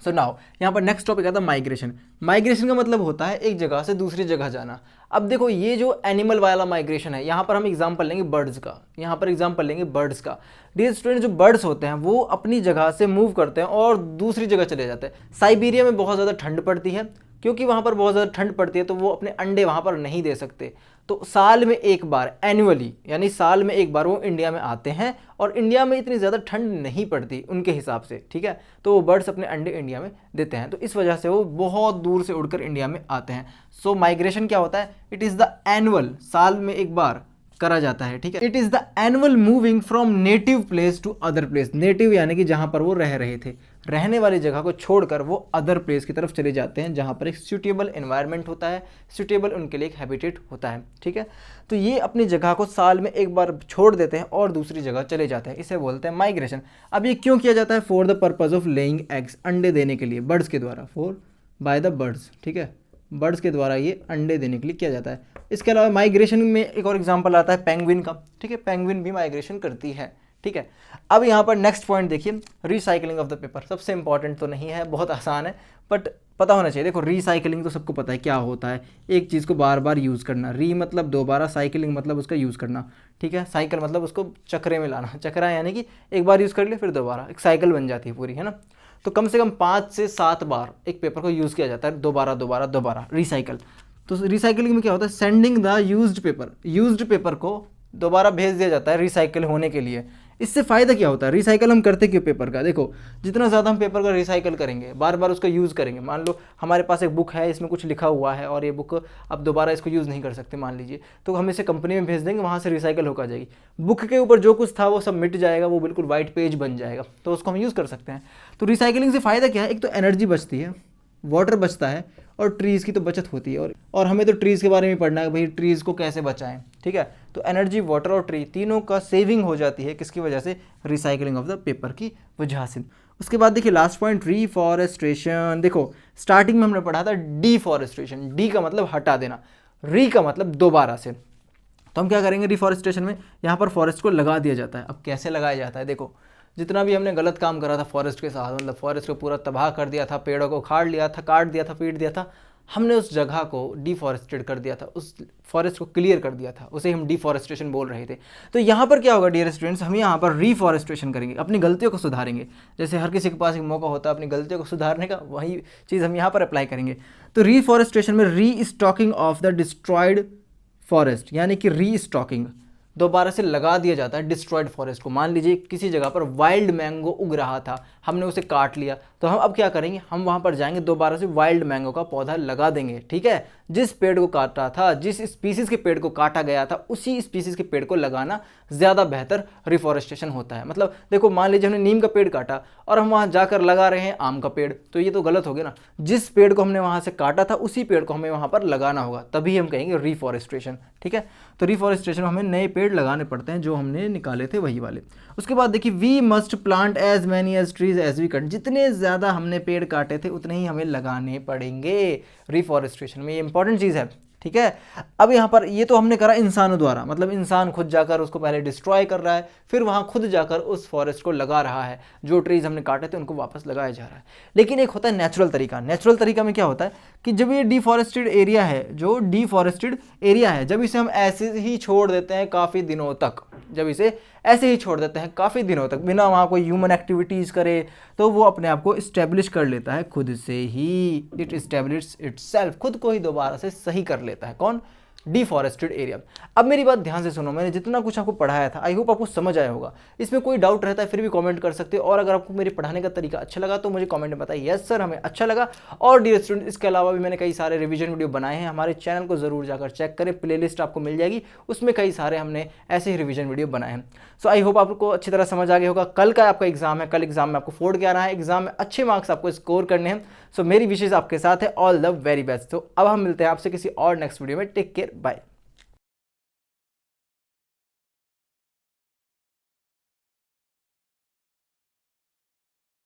Speaker 1: सो नाउ यहाँ पर नेक्स्ट टॉपिक आता है माइग्रेशन। माइग्रेशन का मतलब होता है एक जगह से दूसरी जगह जाना। अब देखो, ये जो एनिमल वाला माइग्रेशन है, यहाँ पर हम एग्जांपल लेंगे बर्ड्स का, यहाँ पर एग्जांपल लेंगे बर्ड्स का। डियर स्टूडेंट, जो बर्ड्स होते हैं वो अपनी जगह से मूव करते हैं और दूसरी जगह चले जाते हैं। साइबेरिया में बहुत ज़्यादा ठंड पड़ती है, क्योंकि वहाँ पर बहुत ज़्यादा ठंड पड़ती है तो वो अपने अंडे वहाँ पर नहीं दे सकते, तो साल में एक बार, एनुअली, यानी साल में एक बार वो इंडिया में आते हैं, और इंडिया में इतनी ज़्यादा ठंड नहीं पड़ती उनके हिसाब से, ठीक है। तो वो बर्ड्स अपने अंडे इंडिया में देते हैं, तो इस वजह से वो बहुत दूर से उड़कर इंडिया में आते हैं। सो माइग्रेशन क्या होता है? इट इज़ द एनुअल, साल में एक बार करा जाता है, ठीक है। It is the annual moving from native place to other place. Native यानी कि जहाँ पर वो रह रहे थे, रहने वाली जगह को छोड़कर वो अदर प्लेस की तरफ चले जाते हैं जहाँ पर एक सूटेबल एनवायरनमेंट होता है, सूटेबल उनके लिए एक हैबिटेट होता है, ठीक है। तो ये अपनी जगह को साल में एक बार छोड़ देते हैं और दूसरी जगह चले जाते हैं, इसे बोलते हैं माइग्रेशन। अब ये क्यों किया जाता है? For the purpose of laying eggs, अंडे देने के लिए, बर्ड्स के द्वारा, फॉर बाय द बर्ड्स, ठीक है, बर्ड्स के द्वारा ये अंडे देने के लिए किया जाता है। इसके अलावा माइग्रेशन में एक और एग्जांपल आता है पेंगुइन का, ठीक है, पेंगुइन भी माइग्रेशन करती है, ठीक है। अब यहाँ पर नेक्स्ट पॉइंट देखिए, रिसाइकलिंग ऑफ द पेपर। सबसे इंपॉर्टेंट तो नहीं है, बहुत आसान है, बट पता होना चाहिए। देखो, रिसाइकलिंग तो सबको पता है क्या होता है, एक चीज़ को बार बार यूज़ करना। री मतलब दोबारा, साइकिलिंग मतलब उसका यूज़ करना, ठीक है। साइकिल मतलब उसको चक्रे में लाना, चक्रा यानी कि एक बार यूज़ कर लिया फिर दोबारा, एक साइकिल बन जाती है पूरी, है ना। तो कम से कम 5 से 7 बार एक पेपर को यूज़ किया जाता है, दोबारा रिसाइकल। तो रिसाइकलिंग में क्या होता है? सेंडिंग द यूज्ड पेपर को दोबारा भेज दिया जाता है रिसाइकिल होने के लिए। इससे फ़ायदा क्या होता है? रिसाइकल हम करते क्यों पेपर का? देखो, जितना ज़्यादा हम पेपर का रिसाइकल करेंगे, बार बार उसका यूज़ करेंगे, मान लो हमारे पास एक बुक है, इसमें कुछ लिखा हुआ है और ये बुक अब दोबारा इसको यूज़ नहीं कर सकते मान लीजिए, तो हम इसे कंपनी में भेज देंगे, वहाँ से रिसाइकल होकर जाएगी। बुक के ऊपर जो कुछ था वो सब मिट जाएगा, वो बिल्कुल वाइट पेज बन जाएगा, तो उसको हम यूज़ कर सकते हैं। तो रिसाइकलिंग से फ़ायदा क्या है? एक तो एनर्जी बचती है, वाटर बचता है, और ट्रीज़ की तो बचत होती है, और हमें तो ट्रीज़ के बारे में पढ़ना है भाई, ट्रीज़ को कैसे बचाएं, ठीक है। तो एनर्जी, वाटर और ट्री तीनों का सेविंग हो जाती है, किसकी वजह से? रिसाइकलिंग ऑफ द पेपर की वजह से। उसके बाद देखिए लास्ट पॉइंट, रीफॉरेस्टेशन। देखो, स्टार्टिंग में हमने पढ़ा था डिफॉरेस्टेशन, डी का मतलब हटा देना, री का मतलब दोबारा से। तो हम क्या करेंगे रिफॉरेस्टेशन में? यहाँ पर फॉरेस्ट को लगा दिया जाता है। अब कैसे लगाया जाता है? देखो, जितना भी हमने गलत काम करा था फॉरेस्ट के साथ, मतलब फॉरेस्ट को पूरा तबाह कर दिया था, पेड़ों को उखाड़ लिया था, काट दिया था, पीट दिया था, हमने उस जगह को डिफॉरेस्टेड कर दिया था, उस फॉरेस्ट को क्लियर कर दिया था, उसे हम डिफॉरेस्टेशन बोल रहे थे। तो यहाँ पर क्या होगा डियर स्टूडेंट्स, हम यहाँ पर रिफॉरेस्टेशन करेंगे, अपनी गलतियों को सुधारेंगे। जैसे हर किसी के पास एक मौका होता है अपनी गलतियों को सुधारने का, वही चीज़ हम यहाँ पर अप्लाई करेंगे। तो रिफॉरेस्टेशन में restocking of the destroyed forest, यानी कि री स्टॉकिंग, दोबारा से लगा दिया जाता है डिस्ट्रॉयड फॉरेस्ट को। मान लीजिए किसी जगह पर वाइल्ड मैंगो उग रहा था, हमने उसे काट लिया, तो हम अब क्या करेंगे, हम वहाँ पर जाएंगे, दोबारा से वाइल्ड मैंगो का पौधा लगा देंगे। ठीक है, जिस पेड़ को काटा था, जिस स्पीसीज़ के पेड़ को काटा गया था, उसी स्पीसीज़ के पेड़ को लगाना ज़्यादा बेहतर रिफॉरेस्टेशन होता है। मतलब देखो, मान लीजिए हमने नीम का पेड़ काटा और हम वहाँ जाकर लगा रहे हैं आम का पेड़, तो ये तो गलत हो गया ना। जिस पेड़ को हमने वहाँ से काटा था उसी पेड़ को हमें वहाँ पर लगाना होगा, तभी हम कहेंगे रिफॉरेस्टेशन। ठीक है, तो रिफॉरेस्टेशन में हमें नए पेड़ लगाने पड़ते हैं, जो हमने निकाले थे वही वाले। उसके बाद देखिए, we must plant as many as trees as we cut, जितने ज़्यादा हमने पेड़ काटे थे उतने ही हमें लगाने पड़ेंगे रिफॉरेस्टेशन में। ये इंपॉर्टेंट चीज़ है। ठीक है, अब यहाँ पर ये तो हमने करा इंसानों द्वारा, मतलब इंसान खुद जाकर उसको पहले डिस्ट्रॉय कर रहा है, फिर वहाँ खुद जाकर उस फॉरेस्ट को लगा रहा है, जो ट्रीज हमने काटे थे उनको वापस लगाया जा रहा है। लेकिन एक होता है नेचुरल तरीका। नेचुरल तरीका में क्या होता है कि जब ये डिफॉरेस्टेड एरिया है, जो डिफॉरेस्टेड एरिया है, जब इसे हम ऐसे ही छोड़ देते हैं काफ़ी दिनों तक, जब इसे ऐसे ही छोड़ देते हैं काफ़ी दिनों तक बिना वहाँ कोई ह्यूमन एक्टिविटीज़ करे, तो वो अपने आप को इस्टेब्लिश कर लेता है खुद से ही। इट इस्टेब्लिश इटसेल्फ, खुद को ही दोबारा से सही कर लेता है। कौन? डिफॉरेस्टेड एरिया। अब मेरी बात ध्यान से सुनो, मैंने जितना कुछ आपको पढ़ाया था आई होप आपको समझ आया होगा। इसमें कोई डाउट रहता है फिर भी कमेंट कर सकते हो, और अगर आपको मेरे पढ़ाने का तरीका अच्छा लगा तो मुझे कमेंट में बताइए यस सर हमें अच्छा लगा। और डियर स्टूडेंट, इसके अलावा भी मैंने कई सारे रिवीजन वीडियो बनाए हैं, हमारे चैनल को जरूर जाकर चेक करें, प्लेलिस्ट आपको मिल जाएगी, उसमें कई सारे हमने ऐसे ही रिवीजन वीडियो बनाए हैं। सो आई होप आपको अच्छी तरह समझ आ गया होगा। कल का आपका एग्जाम है, कल एग्जाम में आपको 4 के आना है, एग्जाम में अच्छे मार्क्स आपको स्कोर करने हैं। सो मेरी विशेष आपके साथ है, ऑल द वेरी बेस्ट। तो अब हम मिलते हैं आपसे किसी और नेक्स्ट वीडियो में। Take care, bye.